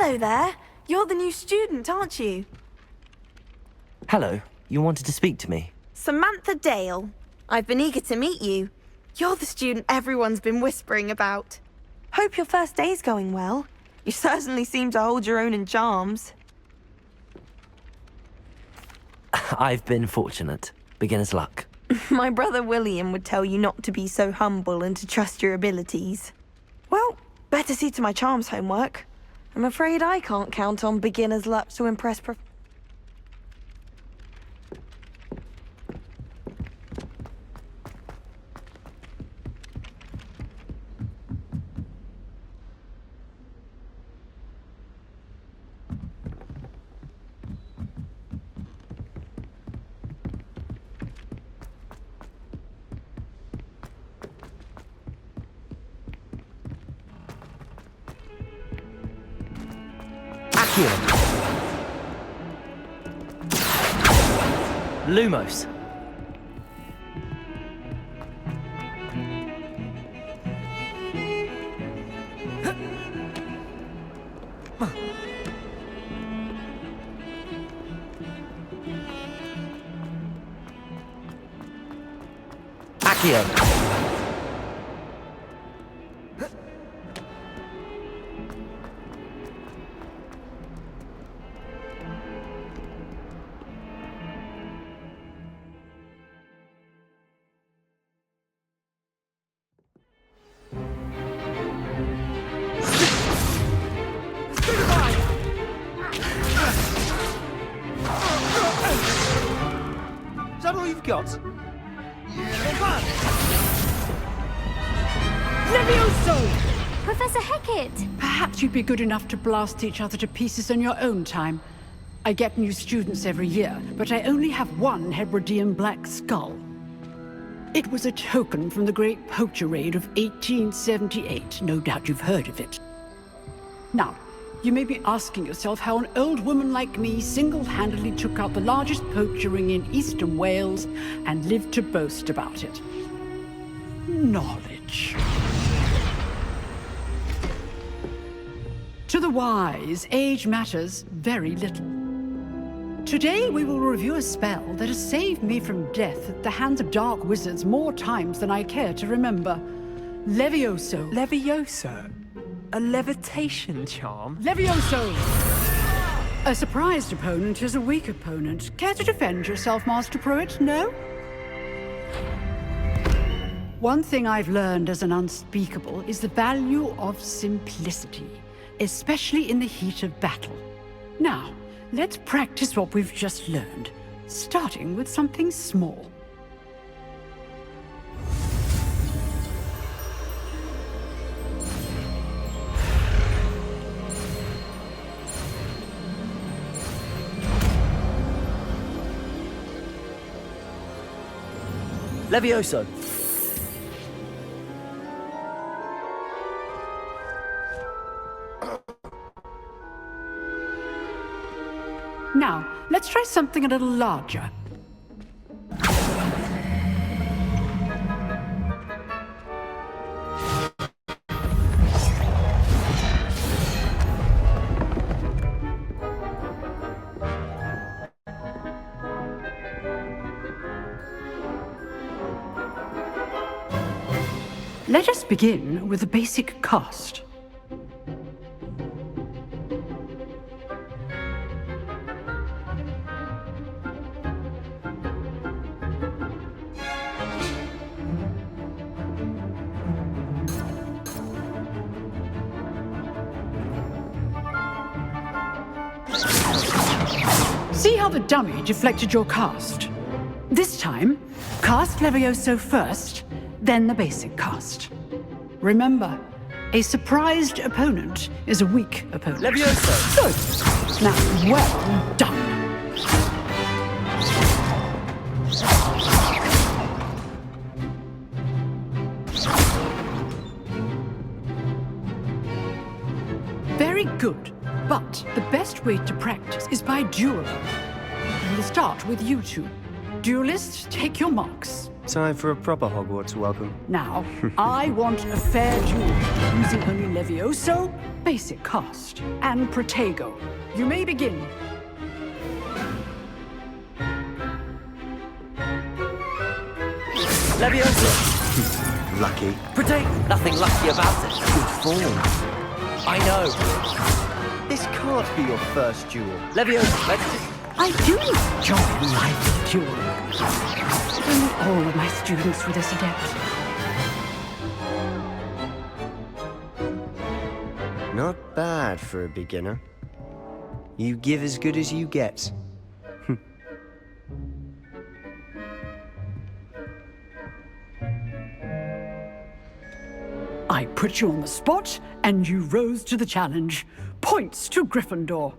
Hello there. You're the new student, aren't you? Hello, you wanted to speak to me? Samantha Dale. I've been eager to meet you. You're the student everyone's been whispering about. Hope your first day's going well. You certainly seem to hold your own in charms. I've been fortunate. Beginner's luck. My brother William would tell you not to be so humble and to trust your abilities. Well, better see to my charms homework. I'm afraid I can't count on beginner's luck to impress Lumos. Accio. Is that all you've got? Levioso! Professor Hecat! Perhaps you'd be good enough to blast each other to pieces in your own time. I get new students every year, but I only have one Hebridean black skull. It was a token from the Great Poacher Raid of 1878. No doubt you've heard of it. Now, you may be asking yourself how an old woman like me single-handedly took out the largest poacher ring in eastern Wales and lived to boast about it. Knowledge. To the wise, age matters very little. Today we will review a spell that has saved me from death at the hands of dark wizards more times than I care to remember. Levioso. Levioso? A levitation charm? Levioso! A surprised opponent is a weak opponent. Care to defend yourself, Master Pruitt? No? One thing I've learned as an unspeakable is the value of simplicity, especially in the heat of battle. Now, let's practice what we've just learned, starting with something small. Levioso. Now, let's try something a little larger. Let us begin with the basic cast. See how the dummy deflected your cast? This time, cast Levioso first, then the basic cast. Remember, a surprised opponent is a weak opponent. Levioso! Good. Now, well done. Very good. But the best way to practice is by dueling. We'll start with you two. Duelists, take your marks. Time for a proper Hogwarts welcome. Now, I want a fair duel, using only Levioso, basic cast, and Protego. You may begin. Leviosa! Lucky. Protect! Nothing lucky about it. Good form. I know. This can't be your first duel. Leviosa, let's... I do enjoy life dueling. If only all of my students were this adept. Not bad for a beginner. You give as good as you get. I put you on the spot, and you rose to the challenge. Points to Gryffindor.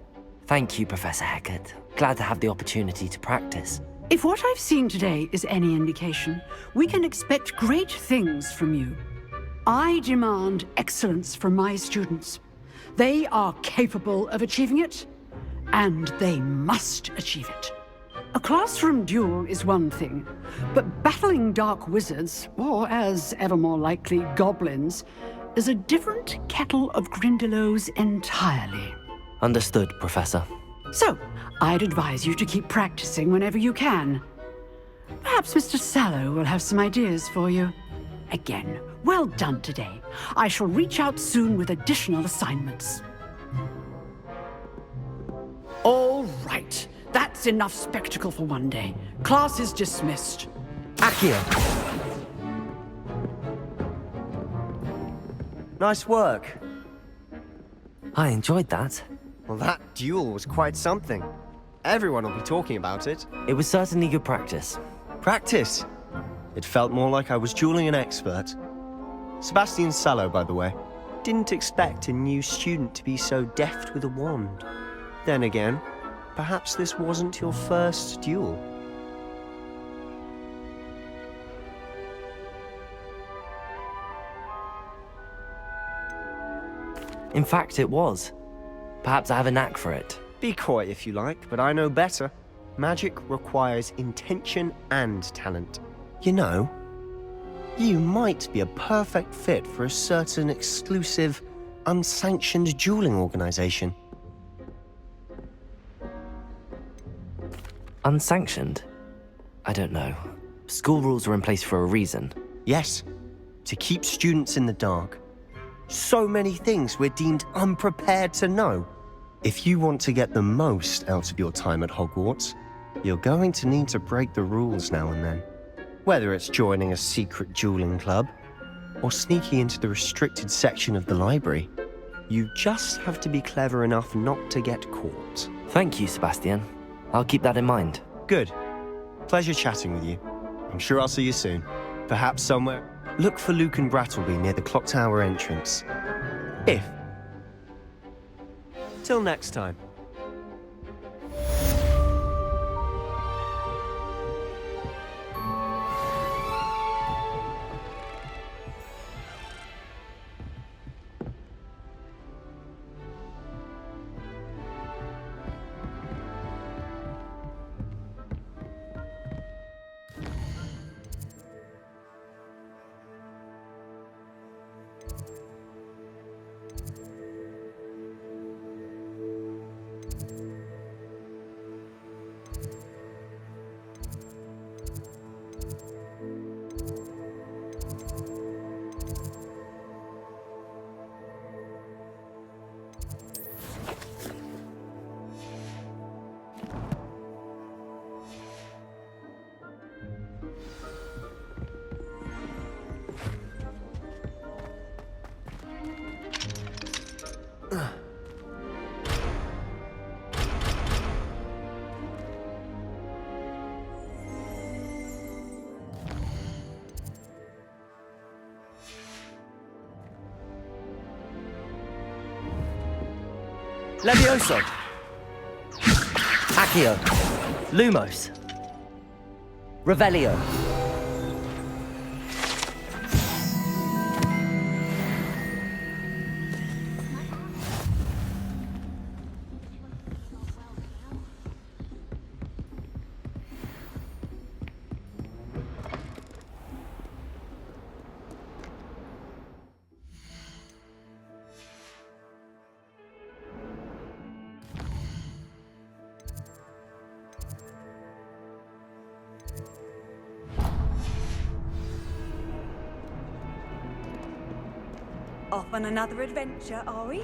Thank you, Professor Hecat. Glad to have the opportunity to practice. If what I've seen today is any indication, we can expect great things from you. I demand excellence from my students. They are capable of achieving it, and they must achieve it. A classroom duel is one thing, but battling dark wizards, or as ever more likely, goblins, is a different kettle of Grindylows entirely. Understood, Professor. So, I'd advise you to keep practicing whenever you can. Perhaps Mr. Sallow will have some ideas for you. Again, well done today. I shall reach out soon with additional assignments. All right. That's enough spectacle for one day. Class is dismissed. Accio! Nice work. I enjoyed that. Well, that duel was quite something. Everyone will be talking about it. It was certainly good practice. Practice. It felt more like I was dueling an expert. Sebastian Sallow, by the way. Didn't expect a new student to be so deft with a wand. Then again, perhaps this wasn't your first duel. In fact, it was. Perhaps I have a knack for it. Be coy if you like, but I know better. Magic requires intention and talent. You know, you might be a perfect fit for a certain exclusive, unsanctioned dueling organization. Unsanctioned? I don't know. School rules were in place for a reason. Yes, to keep students in the dark. So many things we're deemed unprepared to know. If you want to get the most out of your time at Hogwarts, you're going to need to break the rules now and then. Whether it's joining a secret dueling club, or sneaking into the restricted section of the library, you just have to be clever enough not to get caught. Thank you, Sebastian. I'll keep that in mind. Good. Pleasure chatting with you. I'm sure I'll see you soon. Perhaps somewhere. Look for Luke and Brattleby near the clock tower entrance. If. Till next time. Levioso! Accio! Lumos! Revelio! Off on another adventure, are we?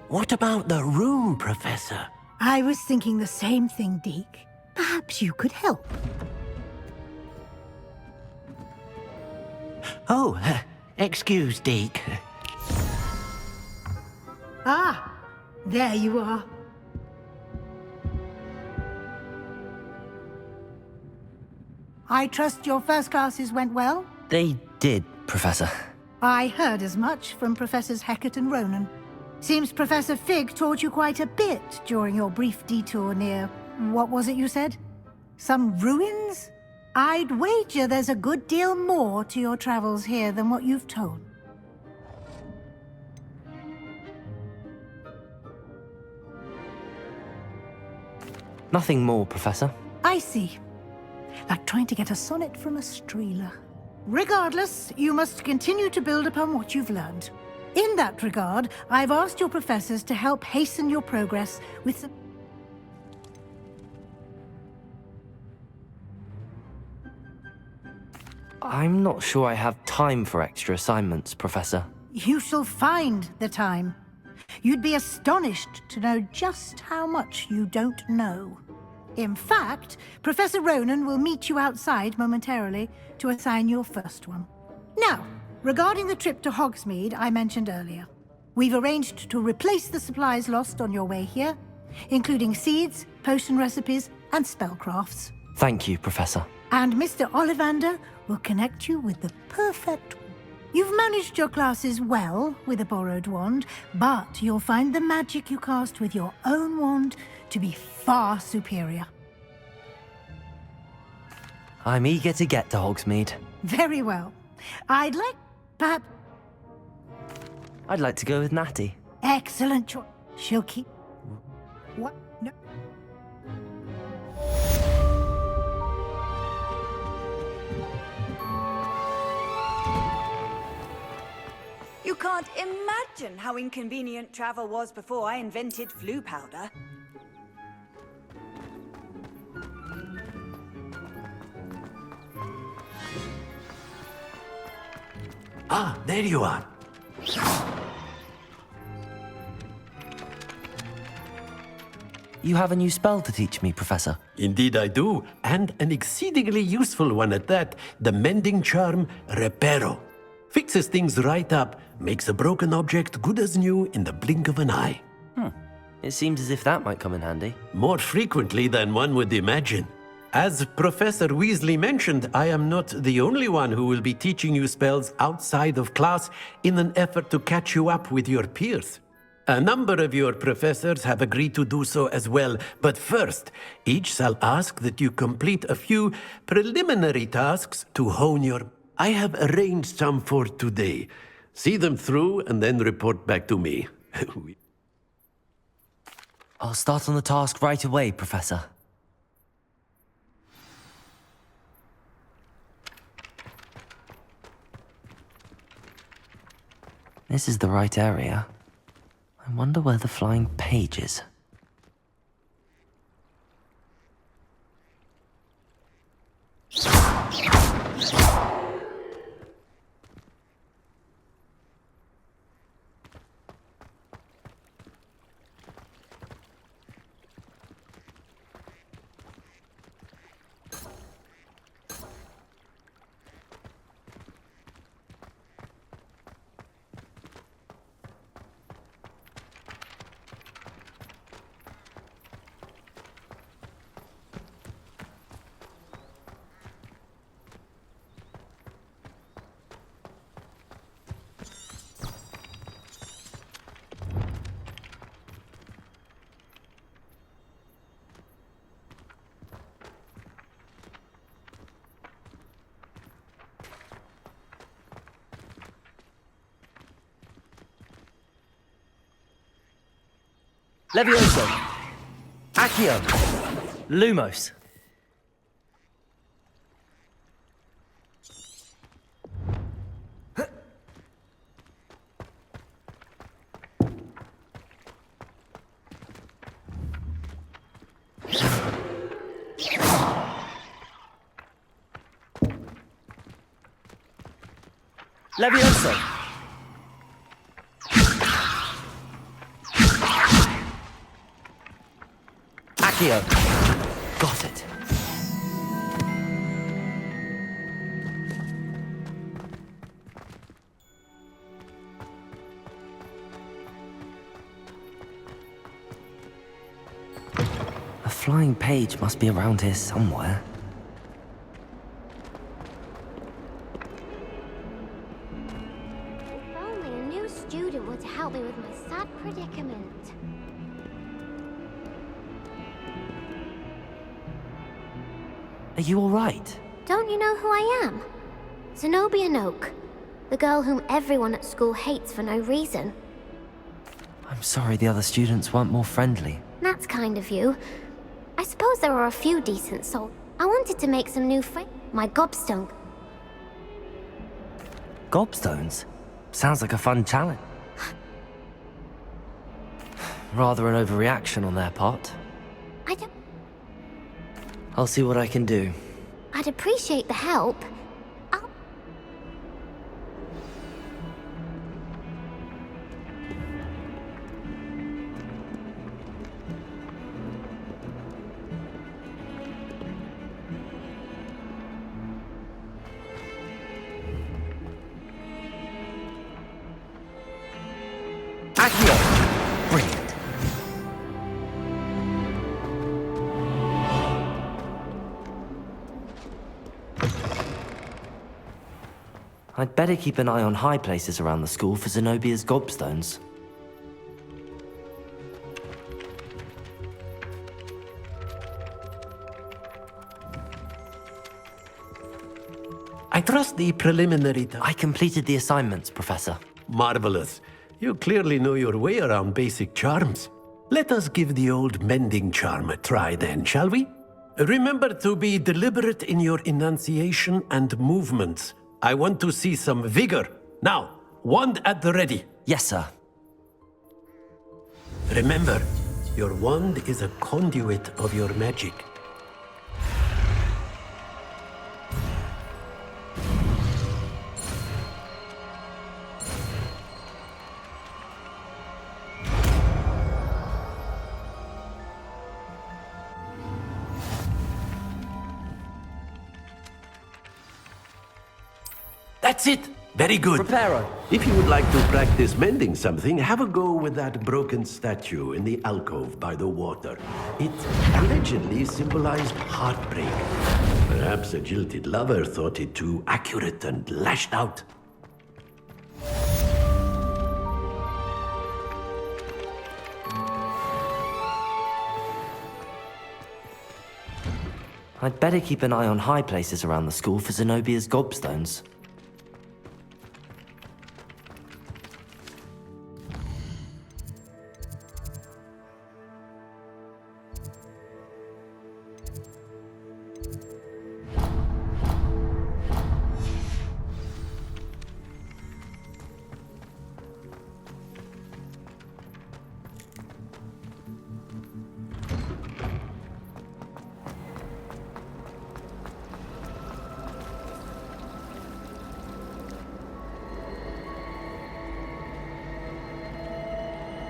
What about the room, Professor? I was thinking the same thing, Deke. Perhaps you could help. Oh, excuse, Deke. Ah, there you are. I trust your first classes went well? They did, Professor. I heard as much from Professors Hecat and Ronan. Seems Professor Fig taught you quite a bit during your brief detour near... what was it you said? Some ruins? I'd wager there's a good deal more to your travels here than what you've told. Nothing more, Professor. I see. Like trying to get a sonnet from a streeler. Regardless, you must continue to build upon what you've learned. In that regard, I've asked your professors to help hasten your progress with some... I'm not sure I have time for extra assignments, Professor. You shall find the time. You'd be astonished to know just how much you don't know. In fact, Professor Ronan will meet you outside momentarily to assign your first one. Now, regarding the trip to Hogsmeade I mentioned earlier, we've arranged to replace the supplies lost on your way here, including seeds, potion recipes, and spellcrafts. Thank you, Professor. And Mr. Ollivander will connect you with the perfect... You've managed your classes well with a borrowed wand, but you'll find the magic you cast with your own wand to be far superior. I'm eager to get to Hogsmeade. Very well. I'd like... perhaps... I'd like to go with Natty. Excellent choice. She'll keep... What? No. You can't imagine how inconvenient travel was before I invented flu powder. Ah, there you are. You have a new spell to teach me, Professor. Indeed I do, and an exceedingly useful one at that. The mending charm, Reparo. Fixes things right up, makes a broken object good as new in the blink of an eye. It seems as if that might come in handy. More frequently than one would imagine. As Professor Weasley mentioned, I am not the only one who will be teaching you spells outside of class in an effort to catch you up with your peers. A number of your professors have agreed to do so as well, but first, each shall ask that you complete a few preliminary tasks to hone your... I have arranged some for today. See them through and then report back to me. I'll start on the task right away, Professor. This is the right area. I wonder where the flying page is. Levioso! Accio! Lumos! Levioso! Accio! Got it. A flying page must be around here somewhere. If only a new student were to help me with my sad predicament. Are you all right? Don't you know who I am? Zenobia Noak, the girl whom everyone at school hates for no reason. I'm sorry the other students weren't more friendly. That's kind of you. I suppose there are a few decent souls. I wanted to make some new friends. My gobstone. Gobstones? Sounds like a fun challenge. Rather an overreaction on their part. I don't... I'll see what I can do. I'd appreciate the help. Accio! Brilliant. I'd better keep an eye on high places around the school for Zenobia's gobstones. I trust the preliminary... I completed the assignments, Professor. Marvelous. You clearly know your way around basic charms. Let us give the old mending charm a try then, shall we? Remember to be deliberate in your enunciation and movements. I want to see some vigor. Now, wand at the ready. Yes, sir. Remember, your wand is a conduit of your magic. That's it! Very good. Reparo. If you would like to practice mending something, have a go with that broken statue in the alcove by the water. It allegedly symbolized heartbreak. Perhaps a jilted lover thought it too accurate and lashed out. I'd better keep an eye on high places around the school for Zenobia's gobstones.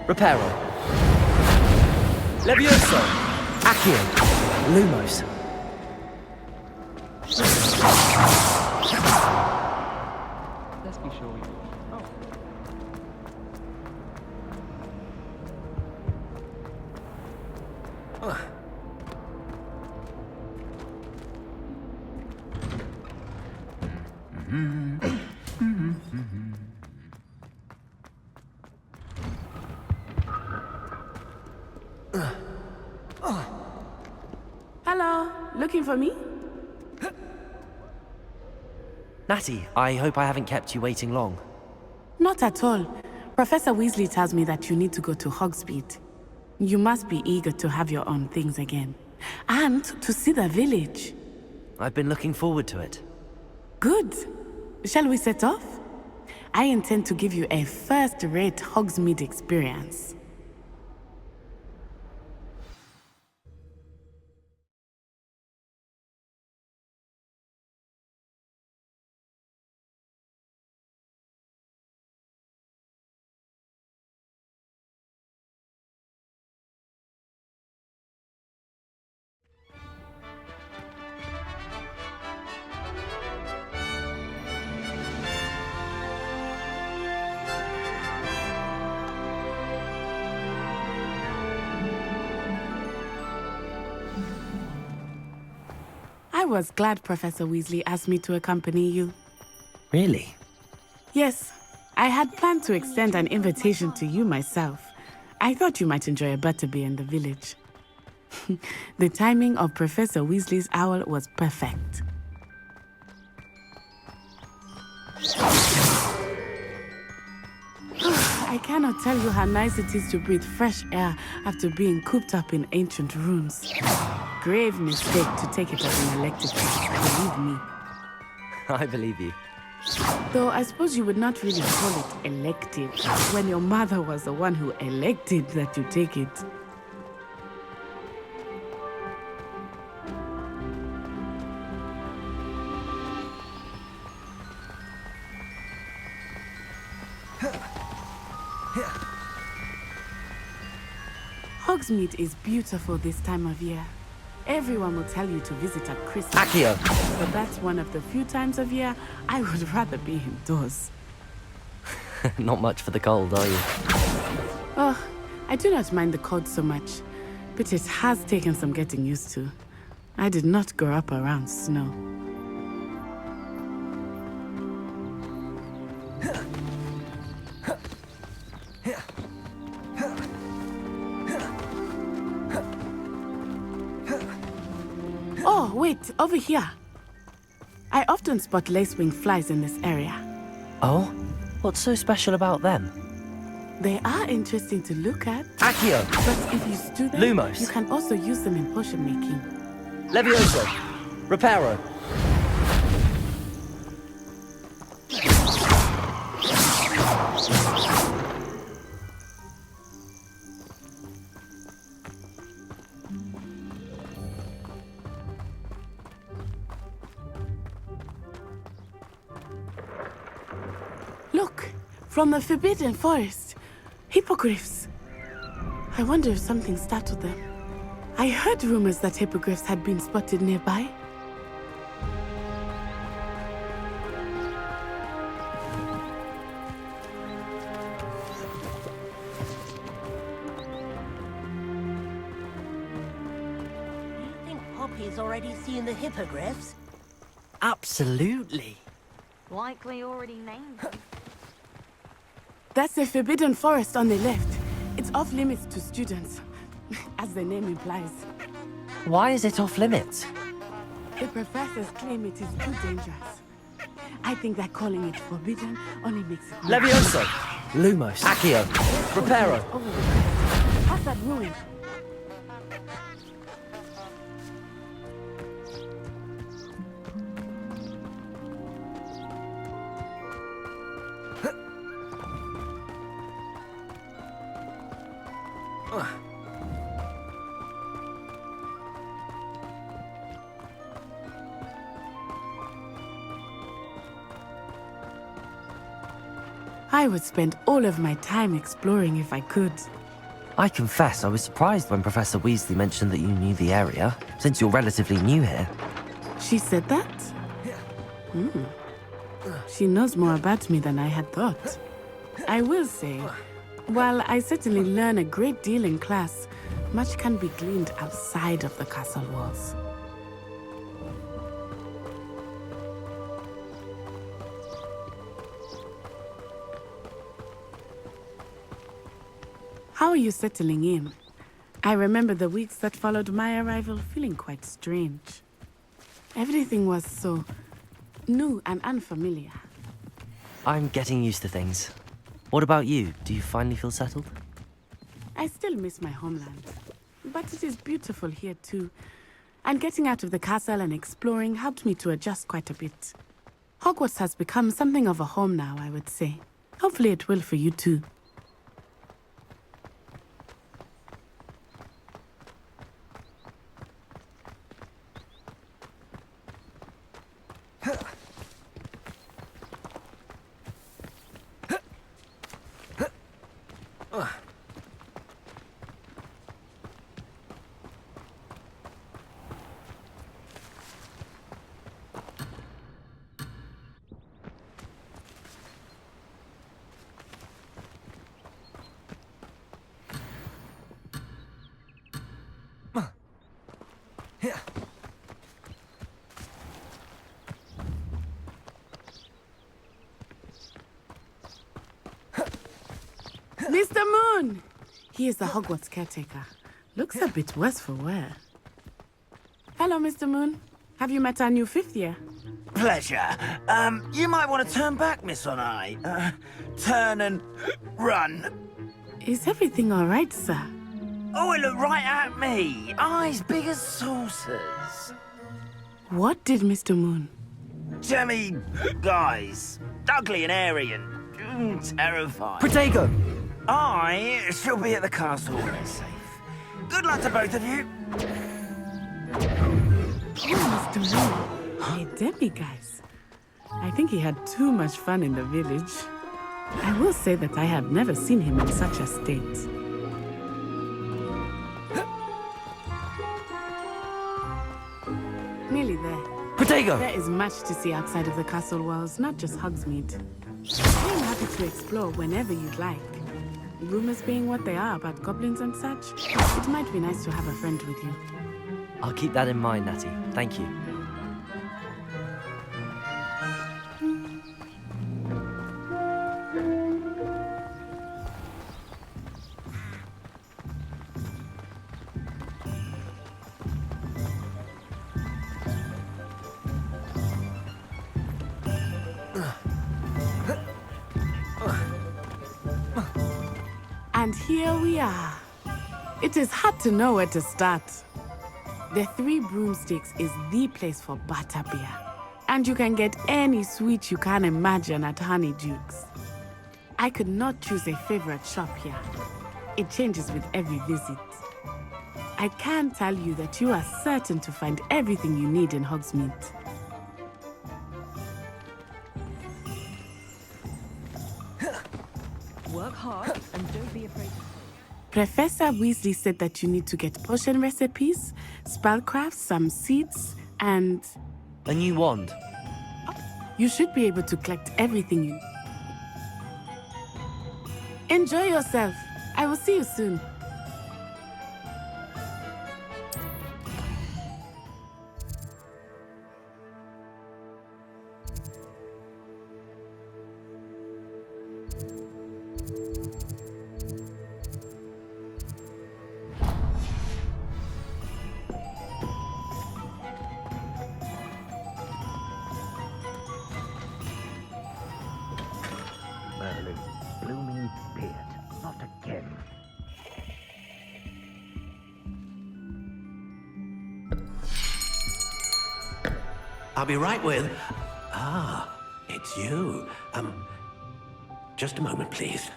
Reparo. Levioso. Accio. Lumos. Let's be sure we... Oh. Hello, looking for me? Natty, I hope I haven't kept you waiting long. Not at all. Professor Weasley tells me that you need to go to Hogsmeade. You must be eager to have your own things again. And to see the village. I've been looking forward to it. Good. Shall we set off? I intend to give you a first-rate Hogsmeade experience. I was glad Professor Weasley asked me to accompany you. Really? Yes, I had planned to extend an invitation to you myself. I thought you might enjoy a butterbeer in the village. The timing of Professor Weasley's owl was perfect. I cannot tell you how nice it is to breathe fresh air after being cooped up in ancient rooms. Grave mistake to take it as an elective class, believe me. I believe you. Though I suppose you would not really call it elective when your mother was the one who elected that you take it. Hogsmeade is beautiful this time of year. Everyone will tell you to visit at Christmas. Accio! But that's one of the few times of year I would rather be indoors. Not much for the cold, are you? Oh, I do not mind the cold so much, but it has taken some getting used to. I did not grow up around snow. Oh, wait, over here. I often spot lacewing flies in this area. Oh? What's so special about them? They are interesting to look at. Accio! But if you stew them, Lumos! you can also use them in potion making. Levioso! Reparo! Look, from the Forbidden Forest. Hippogriffs. I wonder if something startled them. I heard rumors that hippogriffs had been spotted nearby. You think Poppy's already seen the hippogriffs? Absolutely. Likely already named them. That's the Forbidden Forest on the left. It's off limits to students, as the name implies. Why is it off limits? The professors claim it is too dangerous. I think that calling it forbidden only makes it worse. Levioso! Lumos! Accio! Reparo! Oh, past that ruin. I would spend all of my time exploring if I could. I confess I was surprised when Professor Weasley mentioned that you knew the area, since you're relatively new here. She said that? She knows more about me than I had thought. I will say, while I certainly learn a great deal in class, much can be gleaned outside of the castle walls. How are you settling in? I remember the weeks that followed my arrival feeling quite strange. Everything was so new and unfamiliar. I'm getting used to things. What about you? Do you finally feel settled? I still miss my homeland. But it is beautiful here too. And getting out of the castle and exploring helped me to adjust quite a bit. Hogwarts has become something of a home now, I would say. Hopefully it will for you too. Mr. Moon! He is the Hogwarts caretaker. Looks a bit worse for wear. Hello, Mr. Moon. Have you met our new 5th year? Pleasure. You might want to turn back, Miss Onai. Turn and run. Is everything all right, sir? Oh, it looked right at me. Eyes big as saucers. What did Mr. Moon? Jemmy guys. Ugly and airy and terrifying. Protego! I shall be at the castle when it's safe. Good luck to both of you. Oh, Mr. Moon. Hey, Debbie, guys. I think he had too much fun in the village. I will say that I have never seen him in such a state. Nearly there. Protego! There is much to see outside of the castle walls, not just Hogsmeade. I am happy to explore whenever you'd like. Rumors being what they are about goblins and such, it might be nice to have a friend with you. I'll keep that in mind, Natty. Thank you. And here we are. It is hard to know where to start. The Three Broomsticks is the place for butterbeer. And you can get any sweet you can imagine at Honeydukes. I could not choose a favorite shop here. It changes with every visit. I can tell you that you are certain to find everything you need in Hogsmeade. Work hard and don't be afraid. Professor Weasley said that you need to get potion recipes, spellcraft, some seeds, and... A new wand. You should be able to collect everything you... Enjoy yourself. I will see you soon. Merlin, blooming beard, not again. I'll be right with... Ah, it's you. Just a moment, please.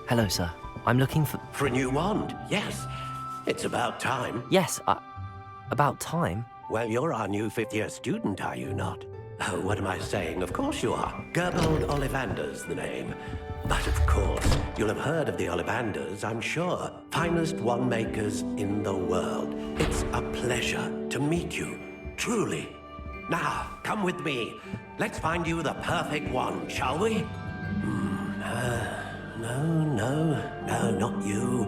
Hello, sir. I'm looking for... For a new wand, yes. It's about time. Yes, about time? Well, you're our new 5th year student, are you not? Oh, what am I saying? Of course you are. Gerbold Ollivander's the name. But of course, you'll have heard of the Ollivanders, I'm sure. Finest wand makers in the world. It's a pleasure to meet you, truly. Now, come with me. Let's find you the perfect wand, shall we? No, not you.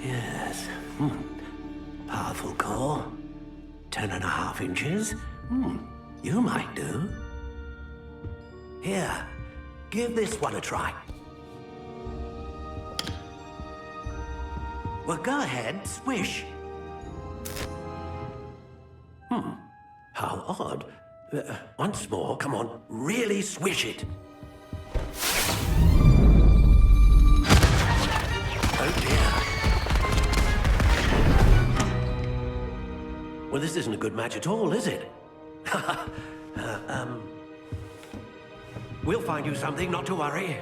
Yes. Powerful core. 10.5 inches. You might do. Here, give this one a try. Well, go ahead, swish. How odd. Once more, come on, really swish it. Oh dear. Well, this isn't a good match at all, is it? We'll find you something, not to worry.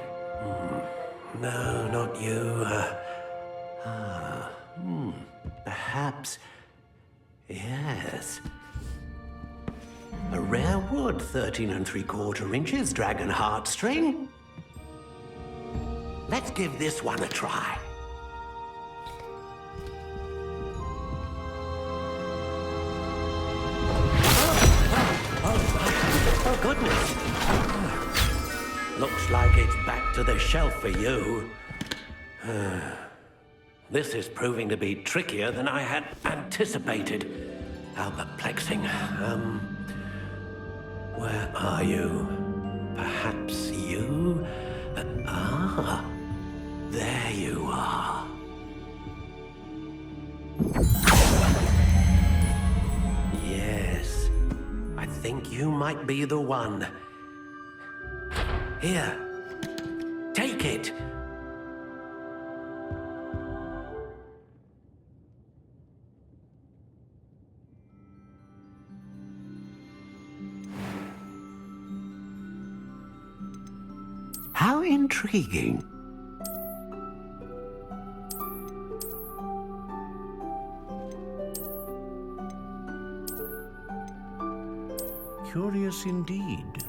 No, not you. Perhaps... Yes. A rare wood, 13 3/4 inches, dragon heartstring. Let's give this one a try. Oh, goodness. Looks like it's back to the shelf for you. This is proving to be trickier than I had anticipated. How perplexing. Where are you? Perhaps you? There you are. Yes, I think you might be the one. Here, take it. How intriguing. Curious indeed.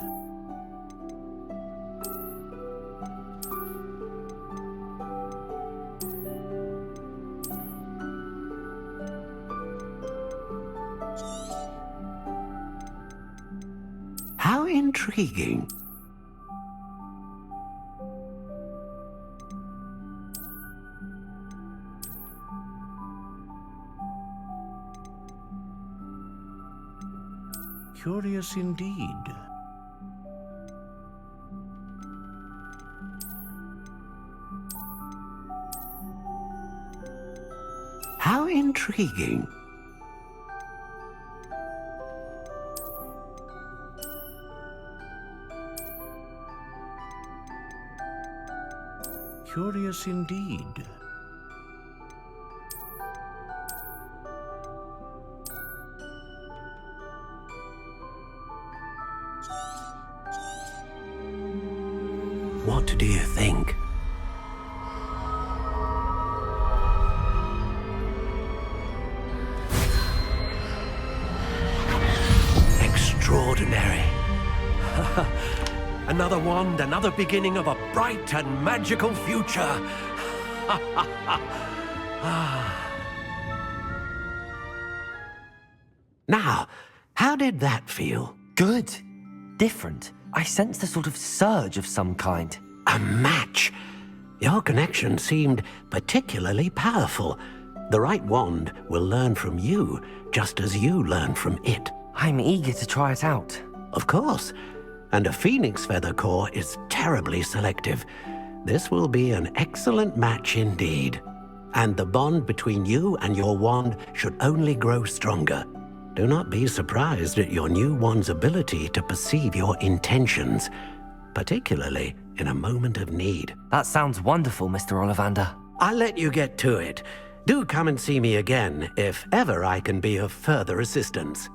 How intriguing. Curious indeed. How intriguing. Curious indeed. What do you think? Extraordinary. Another wand, another beginning of a bright and magical future. Now, how did that feel? Good. Different. I sensed a sort of surge of some kind. A match? Your connection seemed particularly powerful. The right wand will learn from you, just as you learn from it. I'm eager to try it out. Of course. And a phoenix feather core is terribly selective. This will be an excellent match indeed. And the bond between you and your wand should only grow stronger. Do not be surprised at your new wand's ability to perceive your intentions, particularly in a moment of need. That sounds wonderful, Mr. Ollivander. I'll let you get to it. Do come and see me again if ever I can be of further assistance.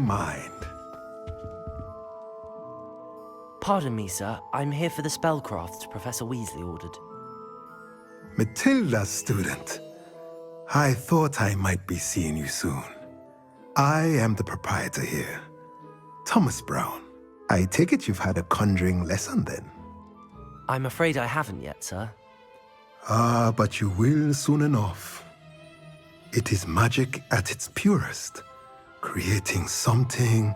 mind. Pardon me, sir. I'm here for the spellcrafts Professor Weasley ordered. Matilda's student. I thought I might be seeing you soon. I am the proprietor here, Thomas Brown. I take it you've had a conjuring lesson then? I'm afraid I haven't yet, sir. Ah, but you will soon enough. It is magic at its purest, creating something.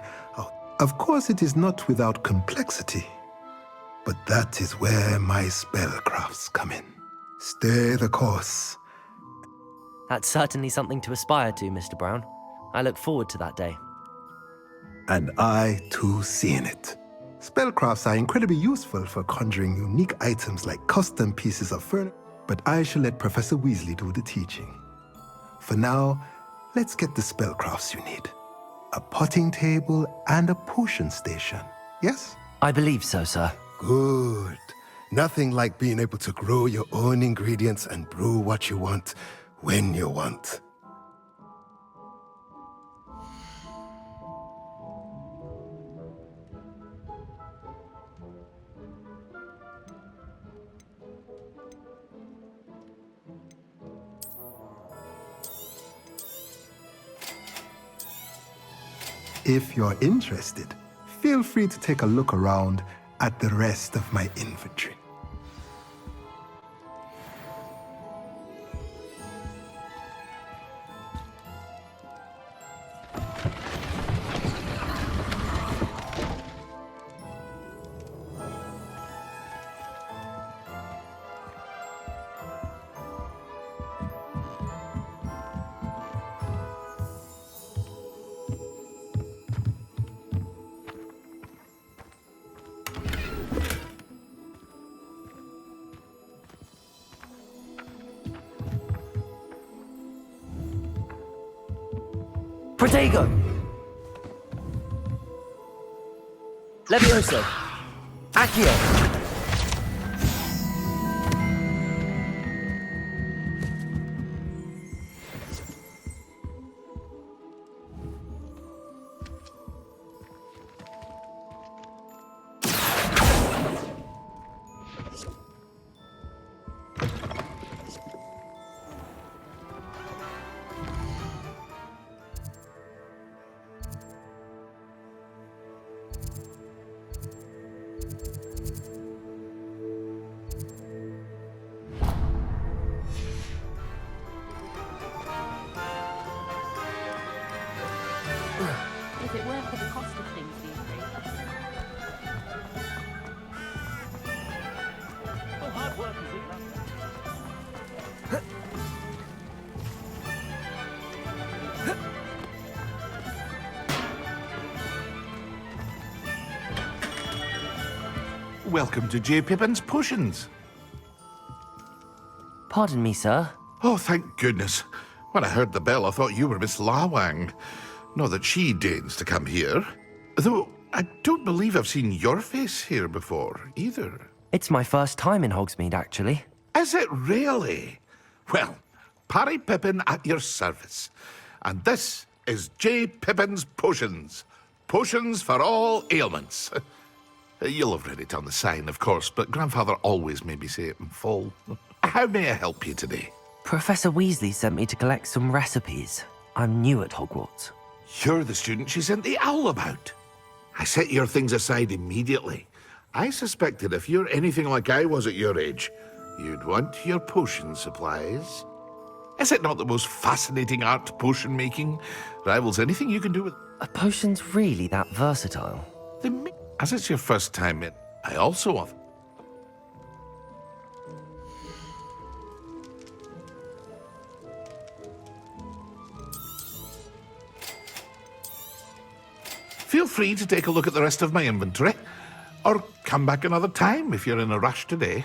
Of course, it is not without complexity, but that is where my spellcrafts come in. Stay the course. That's certainly something to aspire to, Mr. Brown. I look forward to that day. And I, too, seeing it. Spellcrafts are incredibly useful for conjuring unique items like custom pieces of furniture, but I shall let Professor Weasley do the teaching. For now, let's get the spellcrafts you need. A potting table and a potion station, yes? I believe so, sir. Good. Nothing like being able to grow your own ingredients and brew what you want, when you want. If you're interested, feel free to take a look around at the rest of my inventory. Protego! Levioso! Accio! Is it worth the cost of things these days? Oh, hard work is it? Welcome to J. Pippin's Potions. Pardon me, sir. Oh, thank goodness. When I heard the bell, I thought you were Miss Lawang. Not that she deigns to come here. Though, I don't believe I've seen your face here before, either. It's my first time in Hogsmeade, actually. Is it really? Well, Parry Pippin at your service. And this is J. Pippin's Potions. Potions for all ailments. You'll have read it on the sign, of course, but Grandfather always made me say it in full. How may I help you today? Professor Weasley sent me to collect some recipes. I'm new at Hogwarts. You're the student she sent the owl about. I set your things aside immediately. I suspected if you're anything like I was at your age, you'd want your potion supplies. Is it not the most fascinating art, potion making? Rivals anything you can do with... Are potions really that versatile? As it's your first time in, I also offer... Feel free to take a look at the rest of my inventory, or come back another time if you're in a rush today.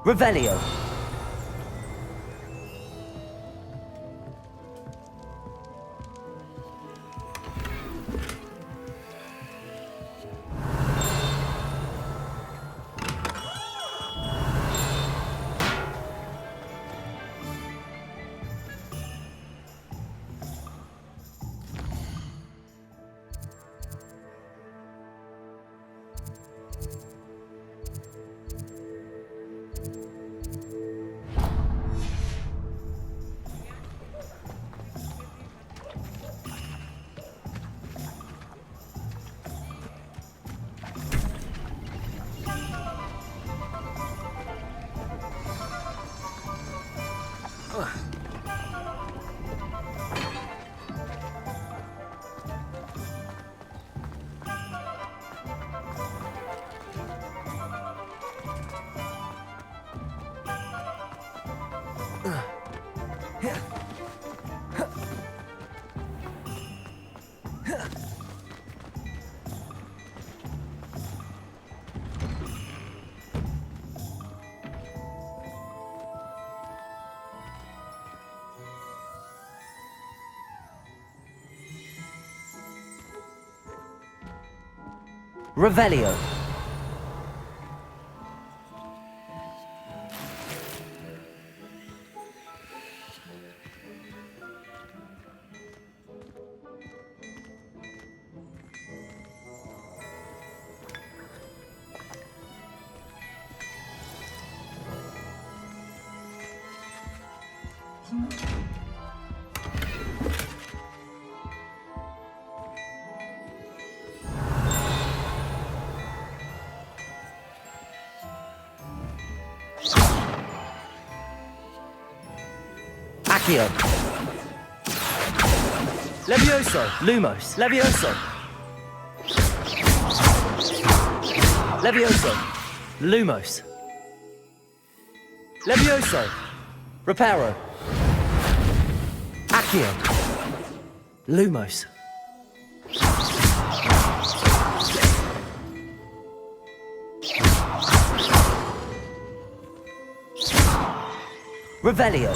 Revelio. Revelio. Accio. Levioso. Lumos. Levioso. Levioso. Lumos. Levioso. Reparo. Accio. Lumos. Revelio.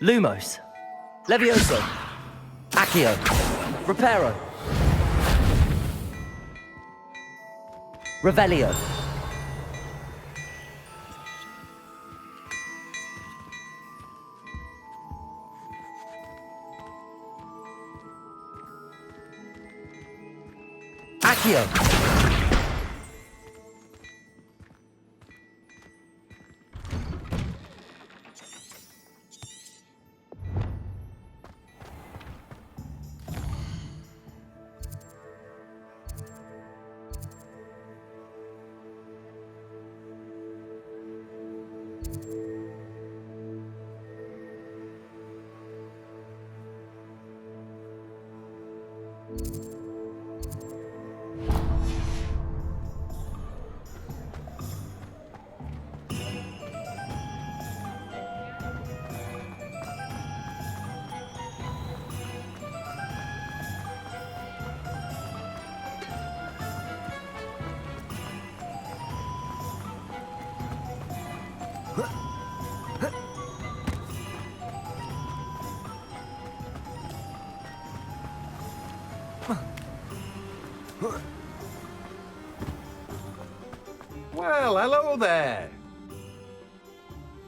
Lumos. Levioso. Accio. Reparo. Revelio. Accio. Well, hello there.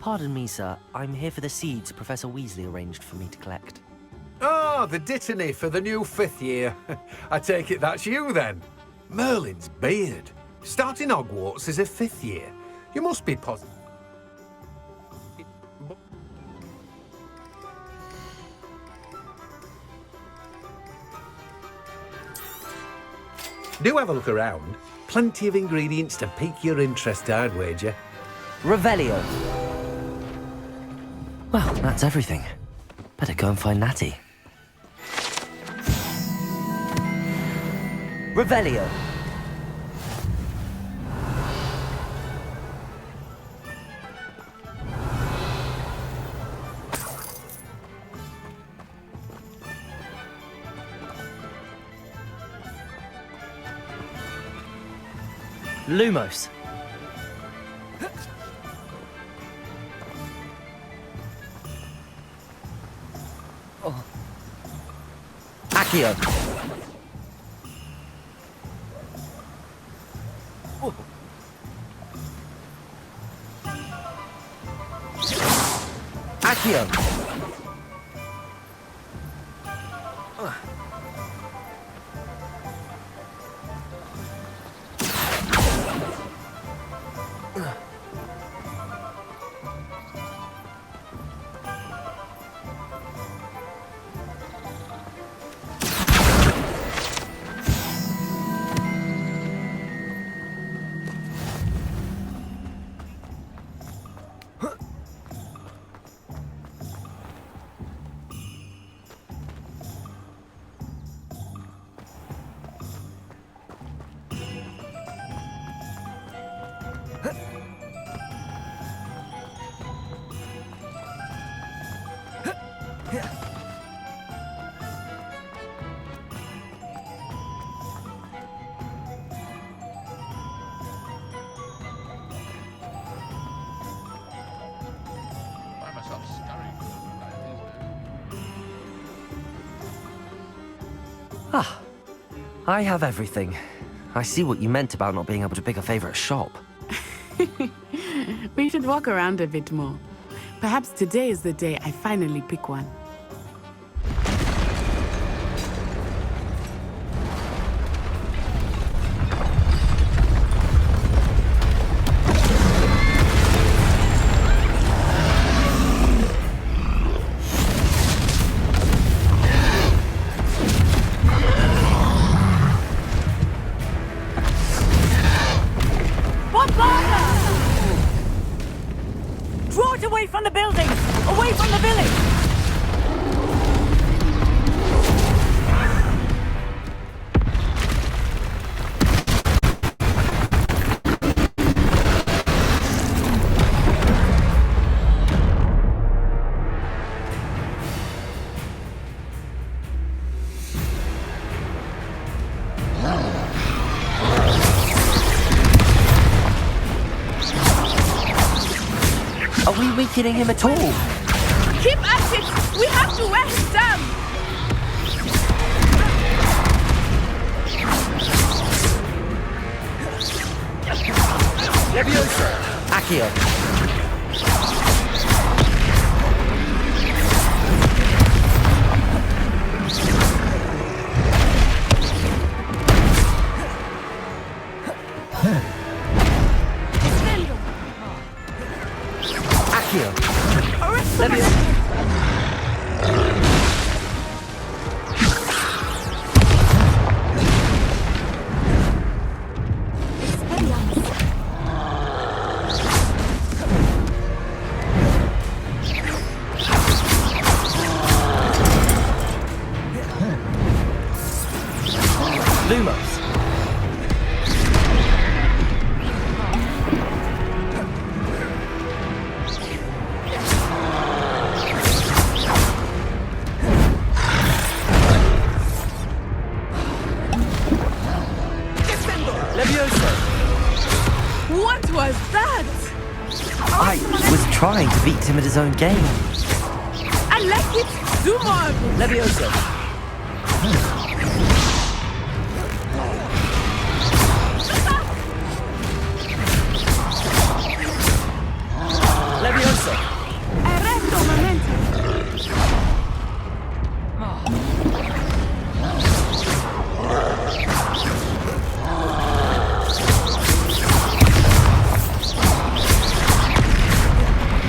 Pardon me, sir. I'm here for the seeds Professor Weasley arranged for me to collect. Ah, the dittany for the new 5th year. I take it that's you, then. Merlin's beard. Starting Hogwarts as a 5th year. You must be positive. Do have a look around. Plenty of ingredients to pique your interest, I'd wager. Revelio. Well, that's everything. Better go and find Natty. Revelio. Lumos. Oh. Accio. Oh. Accio. I have everything. I see what you meant about not being able to pick a favorite shop. We should walk around a bit more. Perhaps today is the day I finally pick one. Draw it away from the building! Away from the village! Are we weakening him at all? Keep at it! We have to wear him down! Leviosa! Accio! Accio! Leviosa! Lumos. What was that? I was trying to beat him at his own game. I like it! Do more of it! Leviosa! Leviosa! Arresto momento!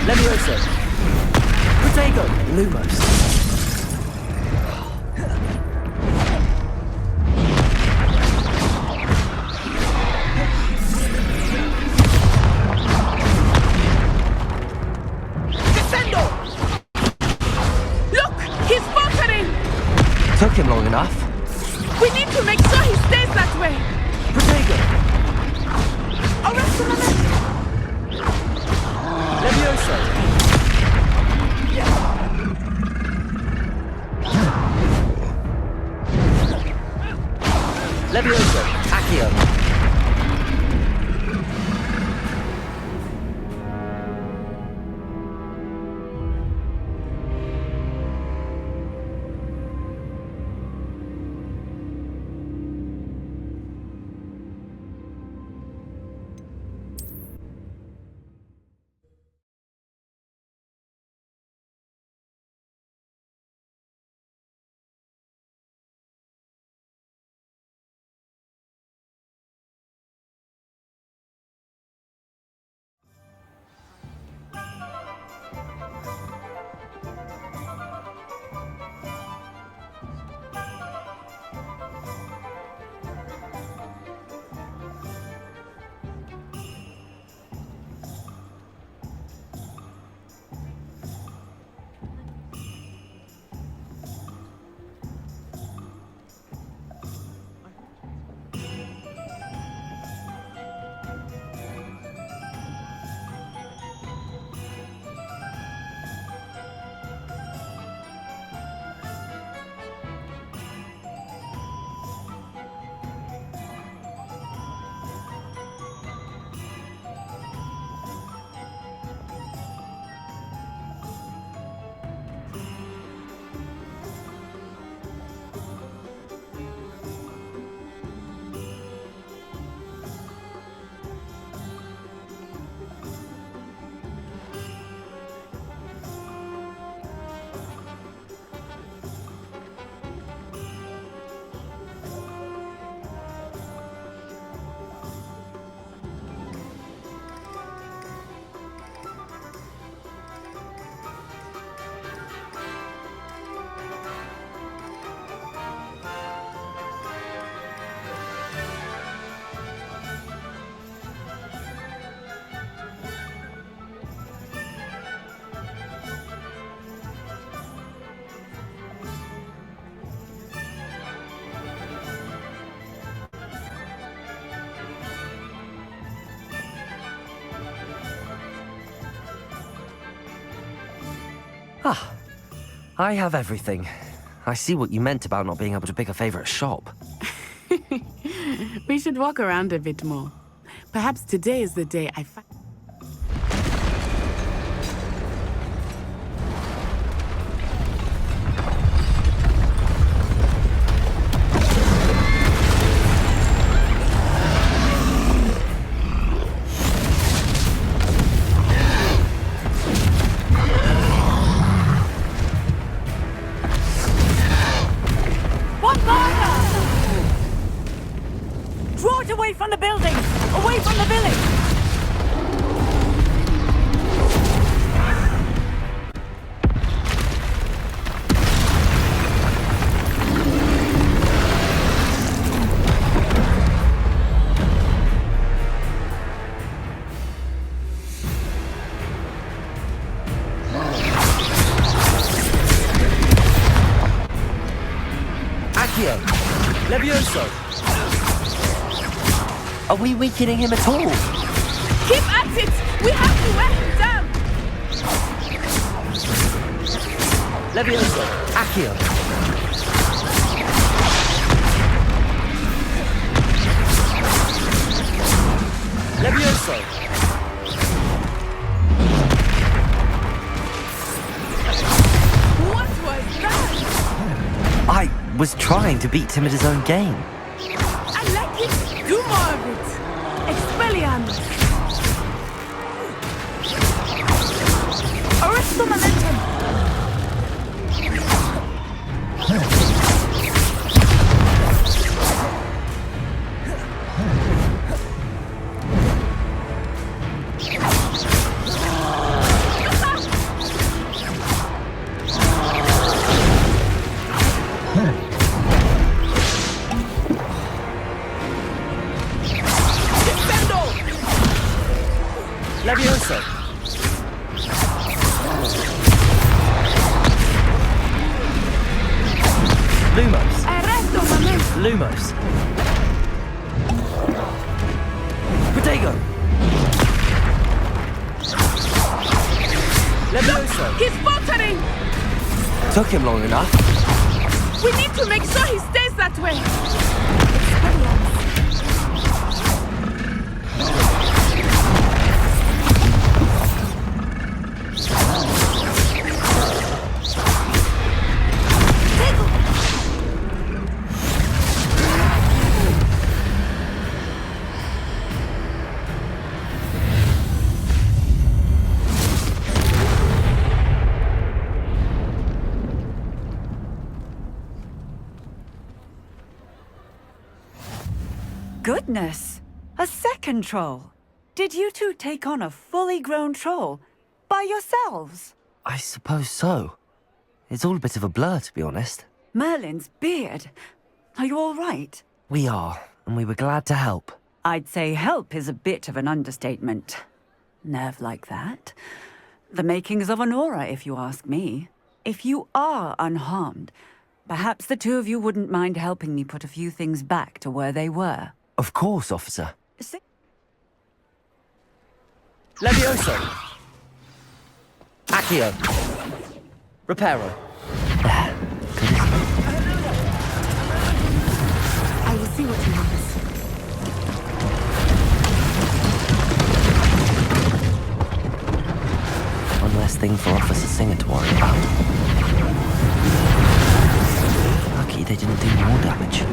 Leviosa! Protego! Lumos! Look! He's faltering! Took him long enough. We need to make sure he stays that way! Protego! Arresto momento! Leviosa! Leviosa! Accio! Ah, I have everything. I see what you meant about not being able to pick a favorite shop. We should walk around a bit more. Perhaps today is the day I find... Draw it away from the building! Away from the village! Accio! Levioso! Are we weakening him at all? Keep at it! We have to wear him down! Levioso! Accio! Levioso! What was that? I was trying to beat him at his own game. I like it! Do more of it! Expelliarmus! Arresto momentum! Levioso! Lumos! Arresto momentum! Lumos! Protego! Levioso! He's faltering! Took him long enough. We need to make sure he stays that way! Goodness! A second troll! Did you two take on a fully grown troll? By yourselves? I suppose so. It's all a bit of a blur, to be honest. Merlin's beard. Are you all right? We are, and we were glad to help. I'd say help is a bit of an understatement. Nerve like that. The makings of an aura, if you ask me. If you are unharmed, perhaps the two of you wouldn't mind helping me put a few things back to where they were. Of course, officer. Levioso! Accio! Reparo! I will see what he wants. One less thing for Officer Singer to worry about. Lucky they didn't do more damage.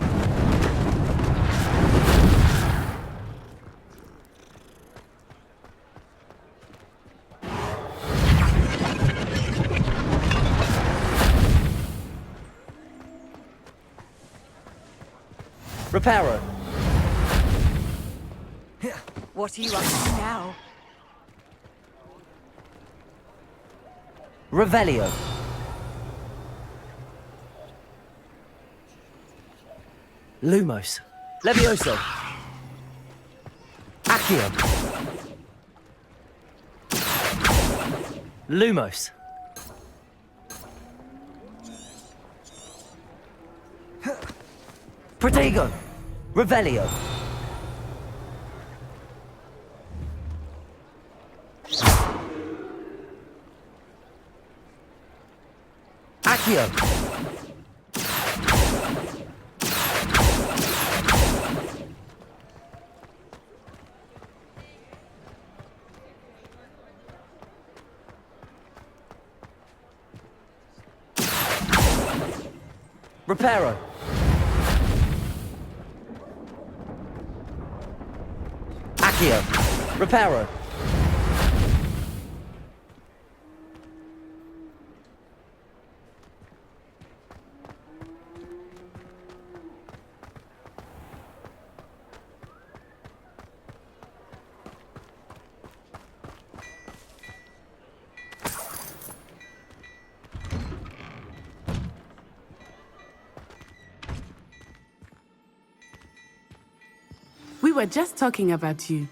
Reparo! What are you up to now? Revelio! Lumos! Levioso! Accio! Lumos! Protego! Revelio! Accio! Reparo! Accio! Reparo! We were just talking about you.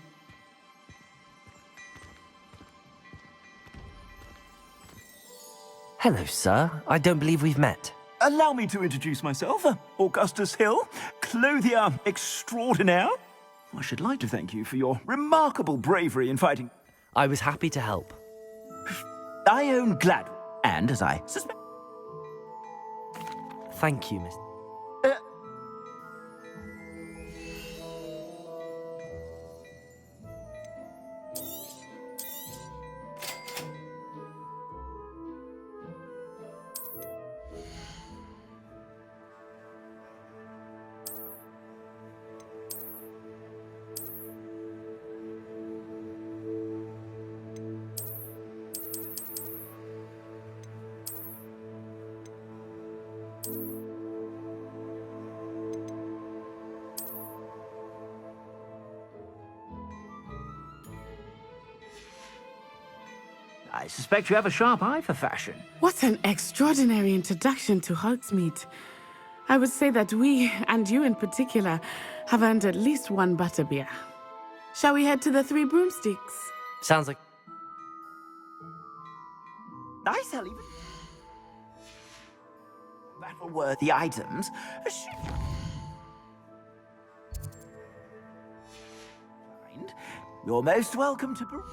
Hello, sir. I don't believe we've met. Allow me to introduce myself. Augustus Hill, clothier extraordinaire. I should like to thank you for your remarkable bravery in fighting. I was happy to help. I own Glad, and as I suspect... Thank you, Miss... I suspect you have a sharp eye for fashion. What an extraordinary introduction to Hogsmeade. I would say that we, and you in particular, have earned at least one butterbeer. Shall we head to the Three Broomsticks? Sounds like... I sell even... battle-worthy items. You're most welcome to...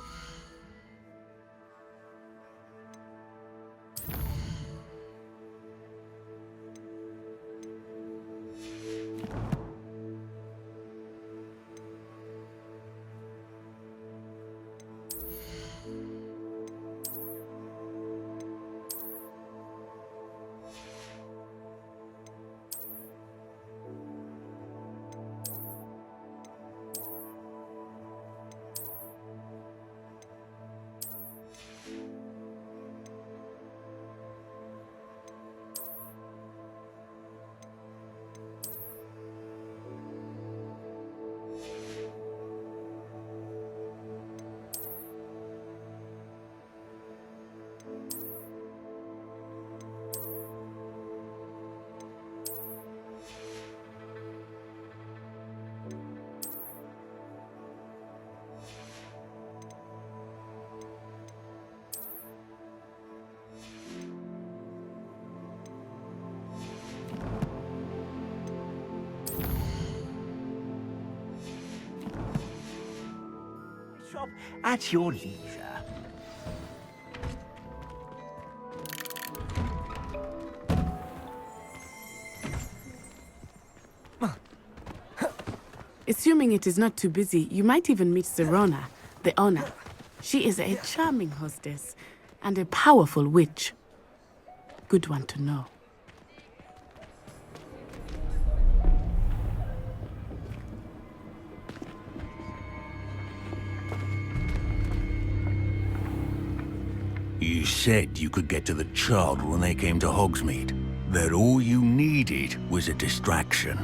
Shop at your leisure. Assuming it is not too busy, you might even meet Serona, the owner. She is a charming hostess and a powerful witch. Good one to know. You said you could get to the child when they came to Hogsmeade. That all you needed was a distraction.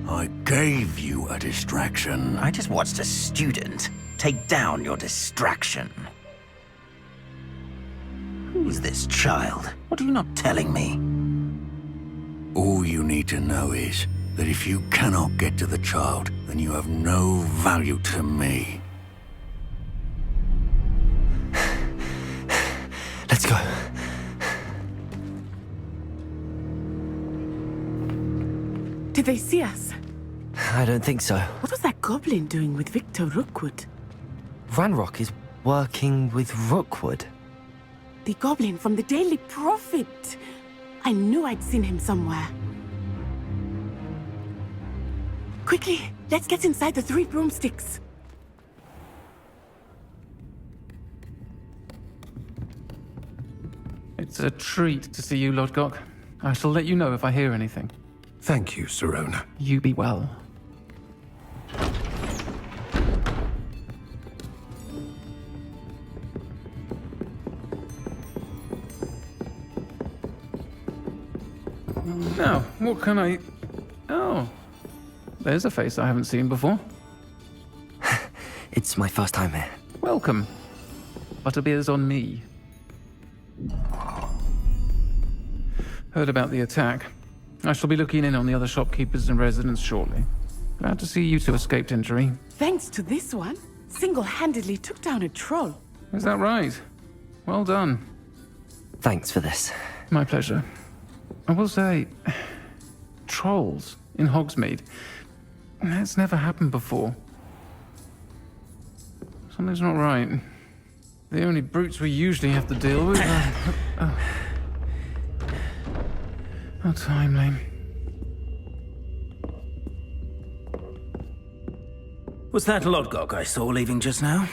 I gave you a distraction. I just watched a student take down your distraction. Who's this child? What are you not telling me? All you need to know is that if you cannot get to the child, then you have no value to me. Let's go. Did they see us? I don't think so. What was that goblin doing with Victor Rookwood? Ranrock is working with Rookwood. The goblin from the Daily Prophet. I knew I'd seen him somewhere. Quickly, let's get inside the 3 broomsticks. It's a treat to see you, Lodgok. I shall let you know if I hear anything. Thank you, Sirona. You be well. Now, what can I... Oh. There's a face I haven't seen before. It's my first time here. Welcome. Butterbeer's on me. Heard about the attack. I shall be looking in on the other shopkeepers and residents shortly. Glad to see you two escaped injury. Thanks to this one, single-handedly took down a troll. Is that right? Well done. Thanks for this. My pleasure. I will say, trolls in Hogsmeade. That's never happened before. Something's not right. The only brutes we usually have to deal with are... How timely. Was that Lodgok I saw leaving just now?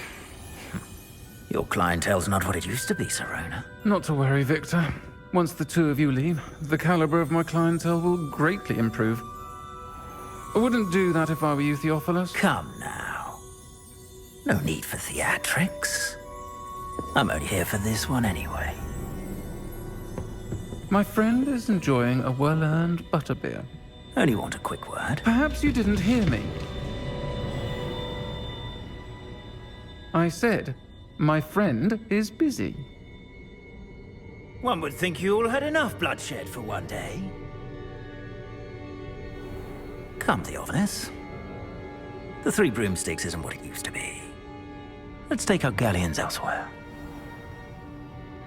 Your clientele's not what it used to be, Sirona. Not to worry, Victor. Once the two of you leave, the caliber of my clientele will greatly improve. I wouldn't do that if I were you, Theophilus. Come now. No need for theatrics. I'm only here for this one anyway. My friend is enjoying a well-earned butterbeer. Only want a quick word. Perhaps you didn't hear me. I said, my friend is busy. One would think you all had enough bloodshed for one day. Come, Theophilus. The 3 broomsticks isn't what it used to be. Let's take our galleons elsewhere.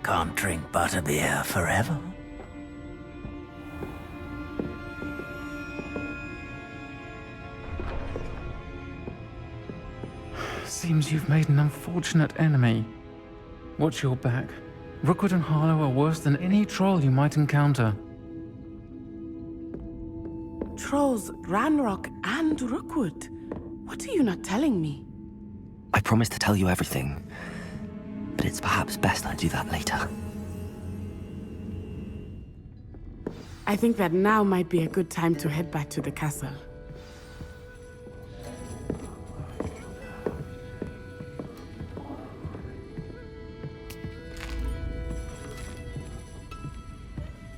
Can't drink butterbeer forever. Seems you've made an unfortunate enemy. Watch your back. Rookwood and Harlow are worse than any troll you might encounter. Trolls, Ranrock, and Rookwood. What are you not telling me? I promised to tell you everything, but it's perhaps best I do that later. I think that now might be a good time to head back to the castle.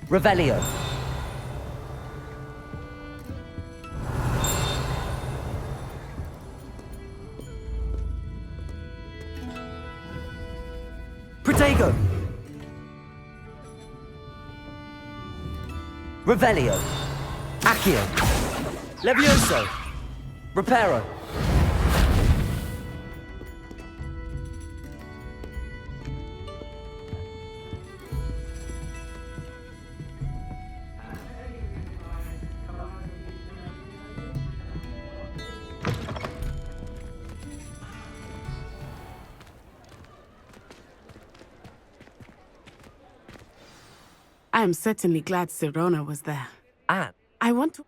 Revelio. Protego. Revelio. Accio. Levioso. Reparo. I am certainly glad Sirona was there. And I want to...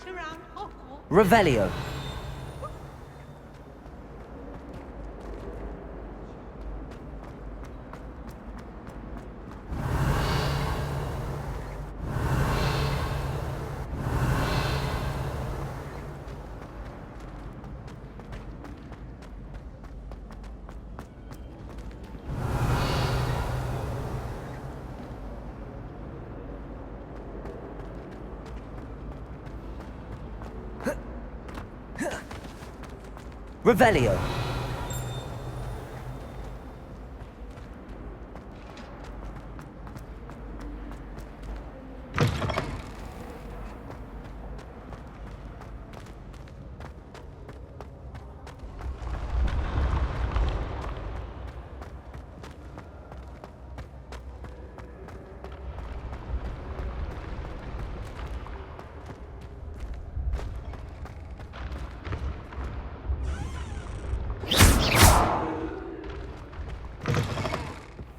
around Hogwarts. Revelio. Revelio.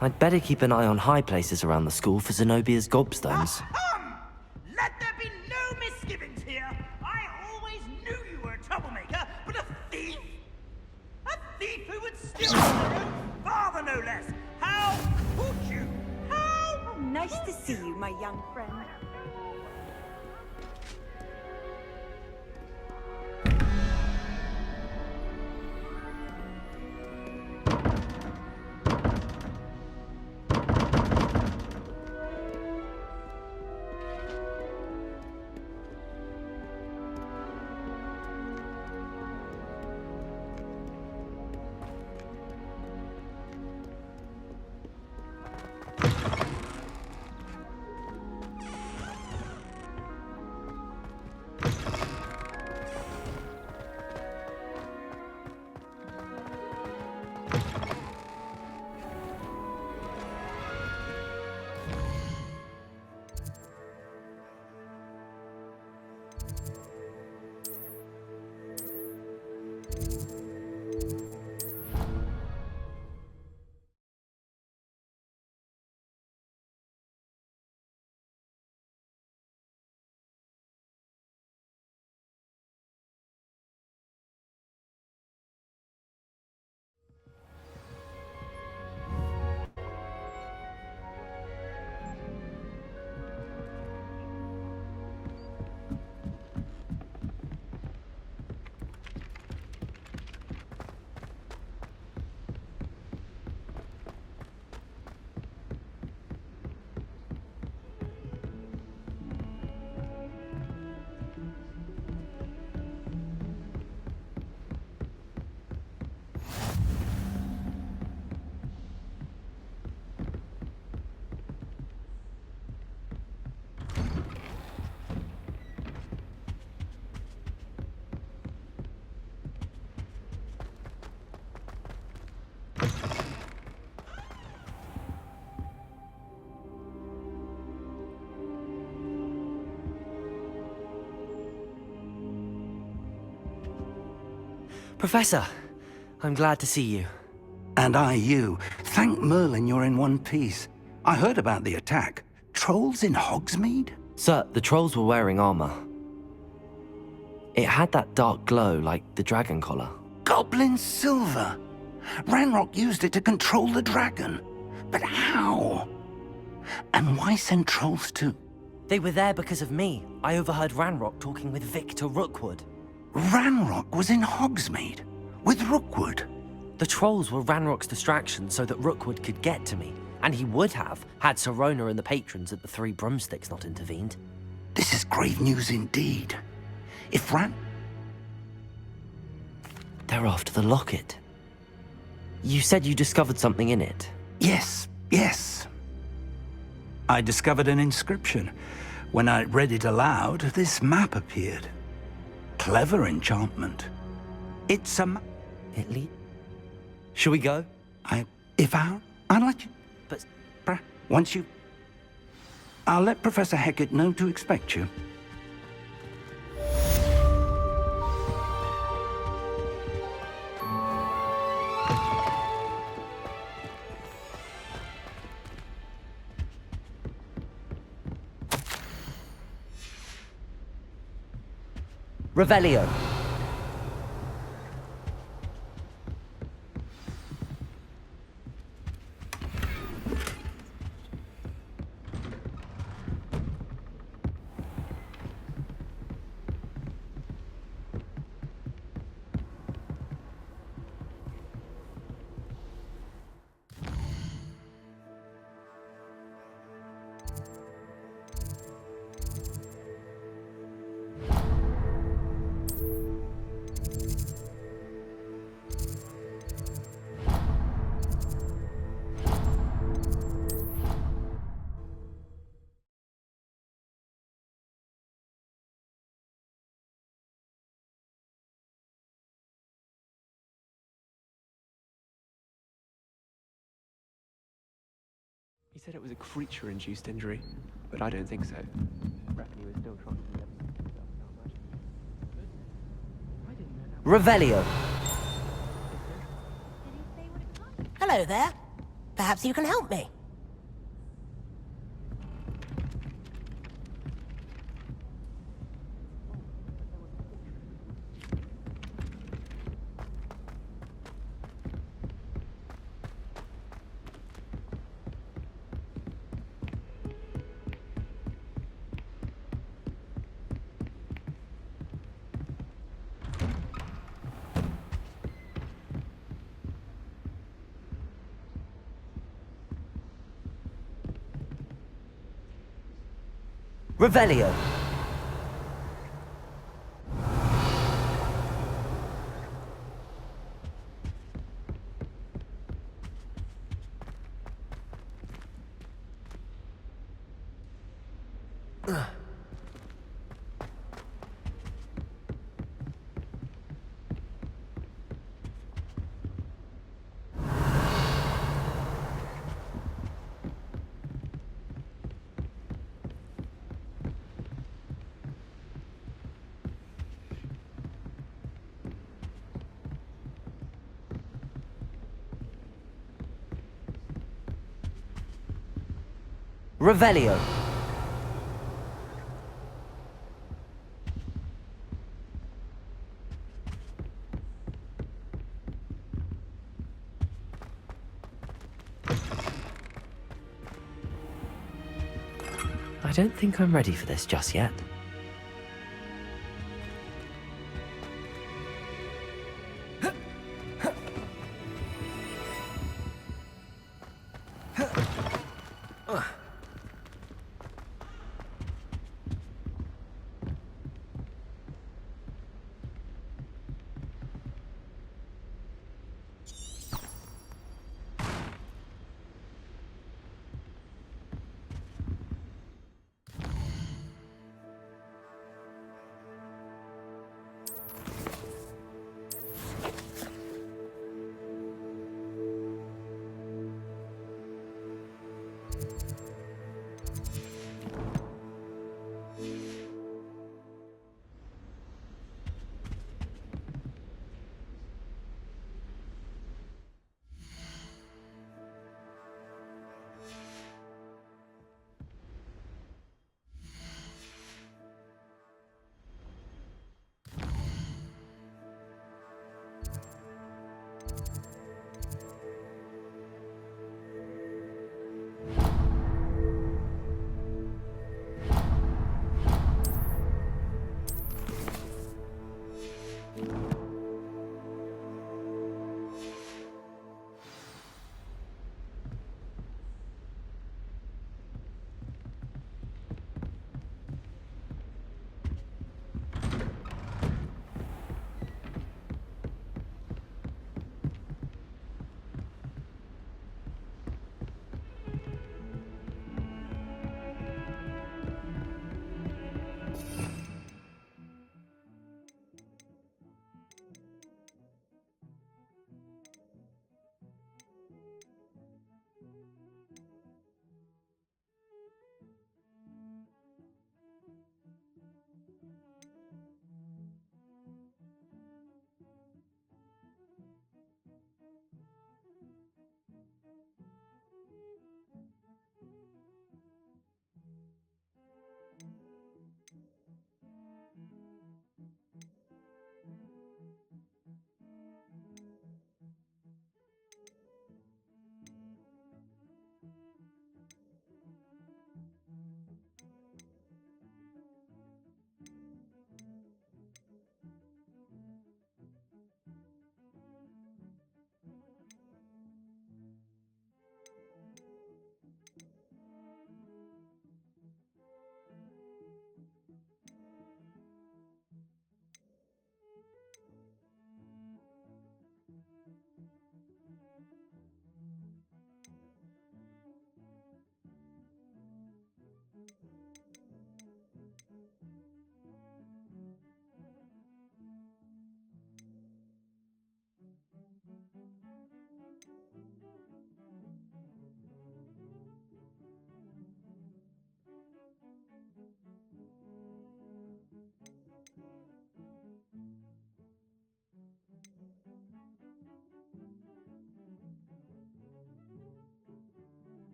I'd better keep an eye on high places around the school for Zenobia's gobstones. Let there be no misgivings here. I always knew you were a troublemaker, but a thief? A thief who would steal from their own father, no less. How could you? How? Nice to see you, my young friend. Professor, I'm glad to see you. And I you. Thank Merlin you're in one piece. I heard about the attack. Trolls in Hogsmeade? Sir, the trolls were wearing armor. It had that dark glow like the dragon collar. Goblin silver! Ranrock used it to control the dragon. But how? And why send trolls too? They were there because of me. I overheard Ranrock talking with Victor Rookwood. Ranrock was in Hogsmeade? With Rookwood? The trolls were Ranrock's distraction so that Rookwood could get to me. And he would have, had Sirona and the patrons at the Three Broomsticks not intervened. This is grave news indeed. If They're after the locket. You said you discovered something in it. Yes. I discovered an inscription. When I read it aloud, this map appeared. Clever enchantment. It's a map. Shall we go? I'll let you. But once you... I'll let Professor Hecat know to expect you. Revelio. He said it was a creature-induced injury, but I don't think so. I reckon he was still trying to levitate himself without magic. Revelio. Hello there. Perhaps you can help me. Revelio. Revelio. I don't think I'm ready for this just yet.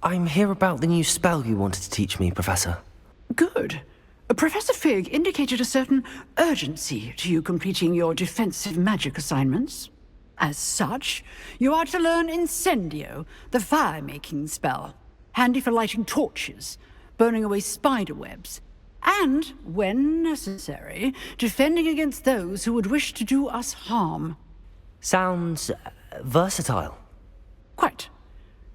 I'm here about the new spell you wanted to teach me, Professor. Good. Professor Fig indicated a certain urgency to you completing your defensive magic assignments. As such, you are to learn Incendio, the fire-making spell, handy for lighting torches, burning away spider webs, and, when necessary, defending against those who would wish to do us harm. Sounds versatile. Quite.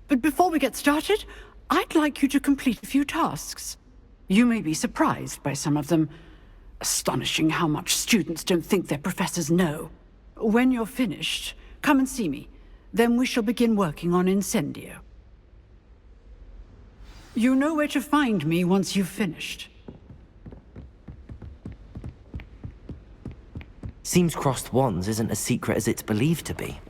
But before we get started, I'd like you to complete a few tasks. You may be surprised by some of them. Astonishing how much students don't think their professors know. When you're finished, come and see me. Then we shall begin working on Incendio. You know where to find me once you've finished. Seems crossed wands isn't as secret as it's believed to be.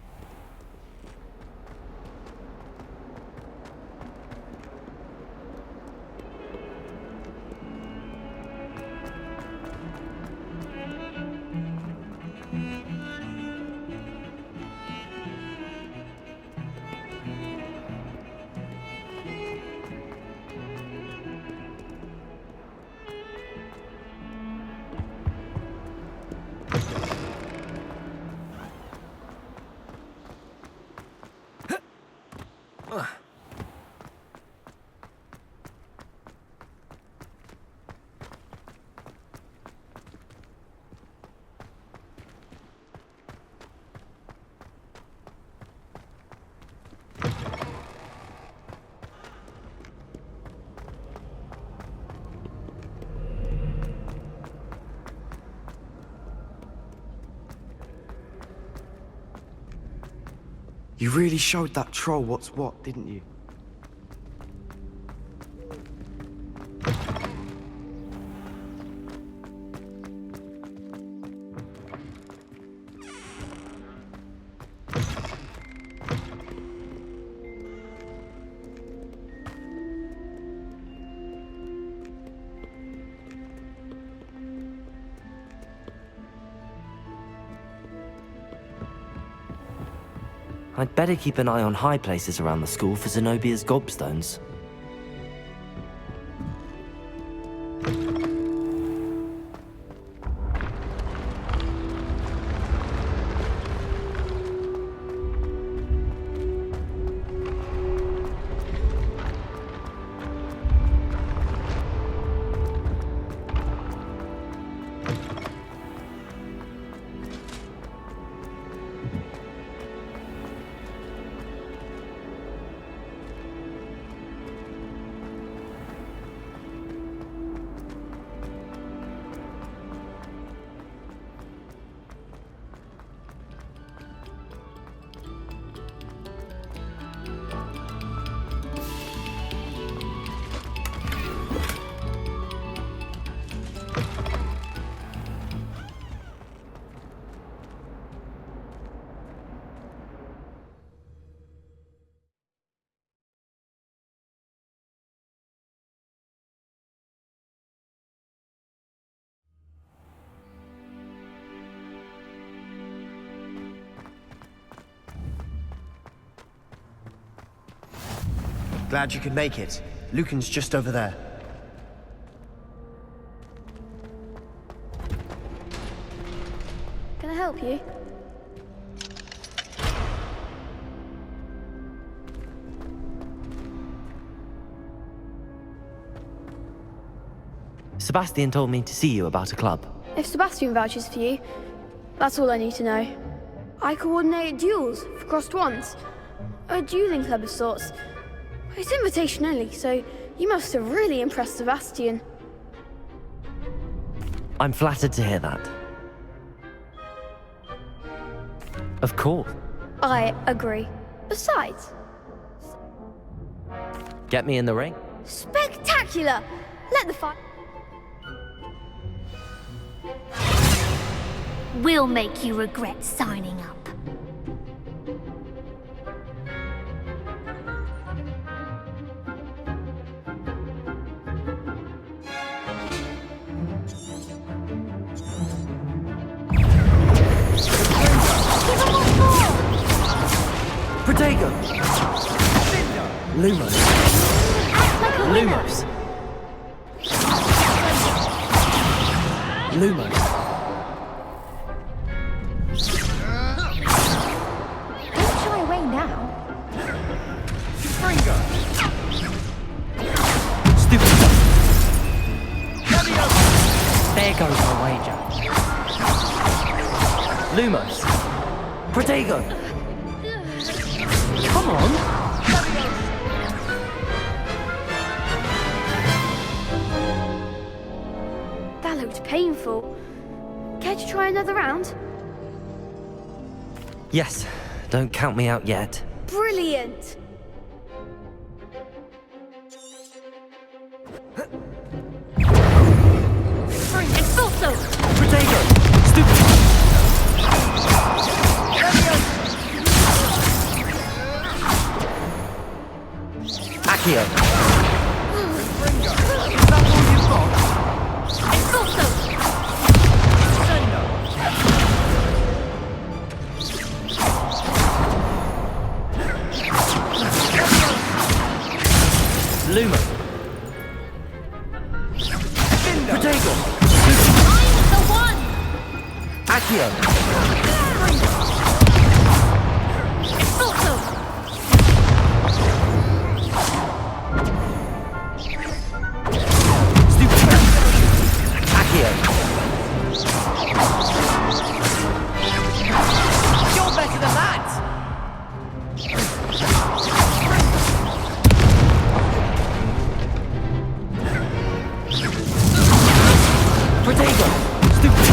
You really showed that troll what's what, didn't you? I'd better keep an eye on high places around the school for Zenobia's gobstones. Glad you could make it. Lucan's just over there. Can I help you? Sebastian told me to see you about a club. If Sebastian vouches for you, that's all I need to know. I coordinate duels for crossed wands. A dueling club of sorts. It's invitation only, so you must have really impressed Sebastian. I'm flattered to hear that. Of course. I agree. Besides... Get me in the ring. Spectacular! Let the fight... We'll make you regret signing up. Protego! Lumos! Lumos! Lumos! Don't shy away now. Stupid! There goes my wager. Lumos! Protego! Come on! That looked painful. Care to try another round? Yes, don't count me out yet. Brilliant! Expulso! Protego! Stupid! Accio! Expulso! Lumo! Protego! I'm the one! Accio! Expulso! You're better than that! Protego! Stupid!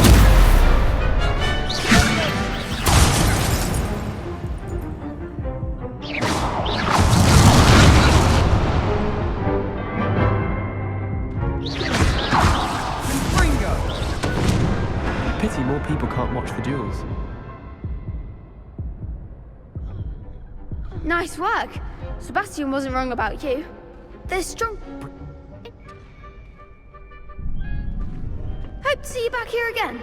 Pity more people can't watch the duels. Nice work. Sebastian wasn't wrong about you. They're strong. Hope to see you back here again.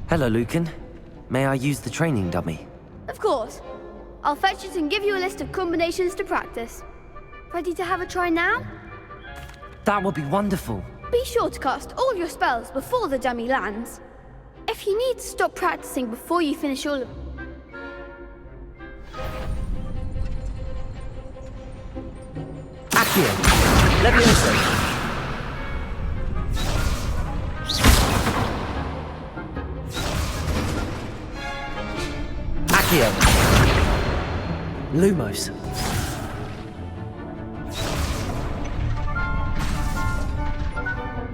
Hello, Lucan. May I use the training dummy? Of course. I'll fetch it and give you a list of combinations to practice. Ready to have a try now? That would be wonderful. Be sure to cast all your spells before the dummy lands. If you need to stop practicing before you finish all of Accio! Levioso! Accio! Lumos!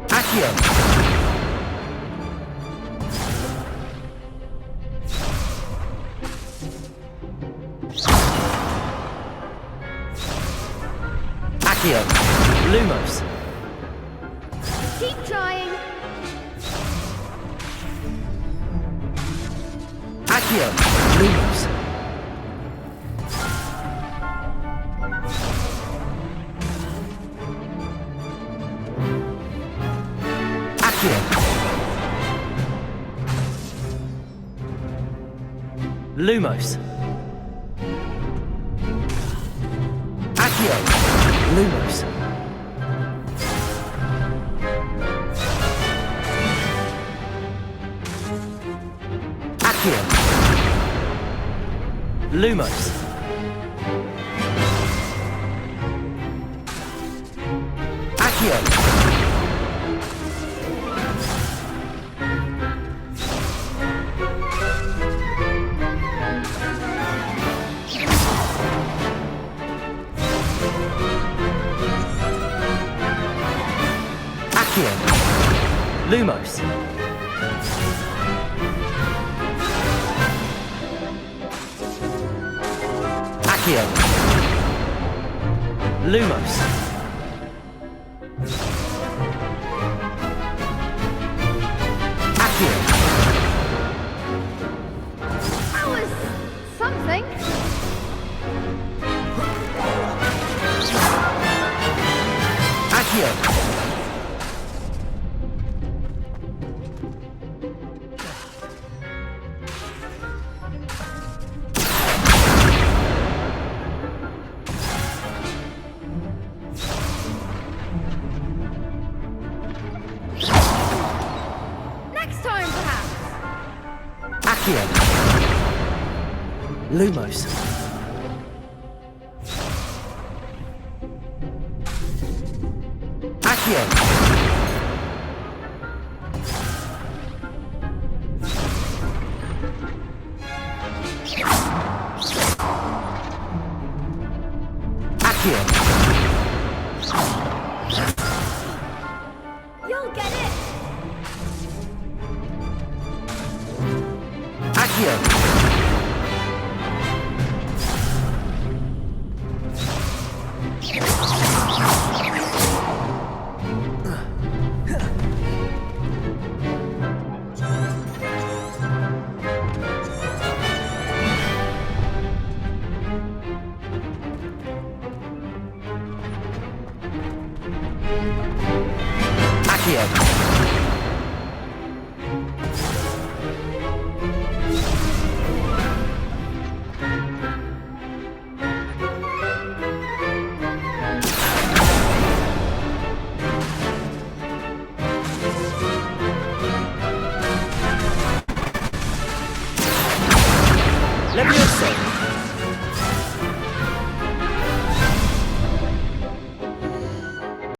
Accio! Accio! Lumos! Keep trying. Accio! Lumos! Accio! Lumos! Accio. Lumos. Accio. Lumos. Accio. Accio. Lumos. Accio. Lumos. Accio. That was something. Accio. Next time, perhaps. Accio. Lumos. Accio. Accio. You'll get it. Accio. Accio.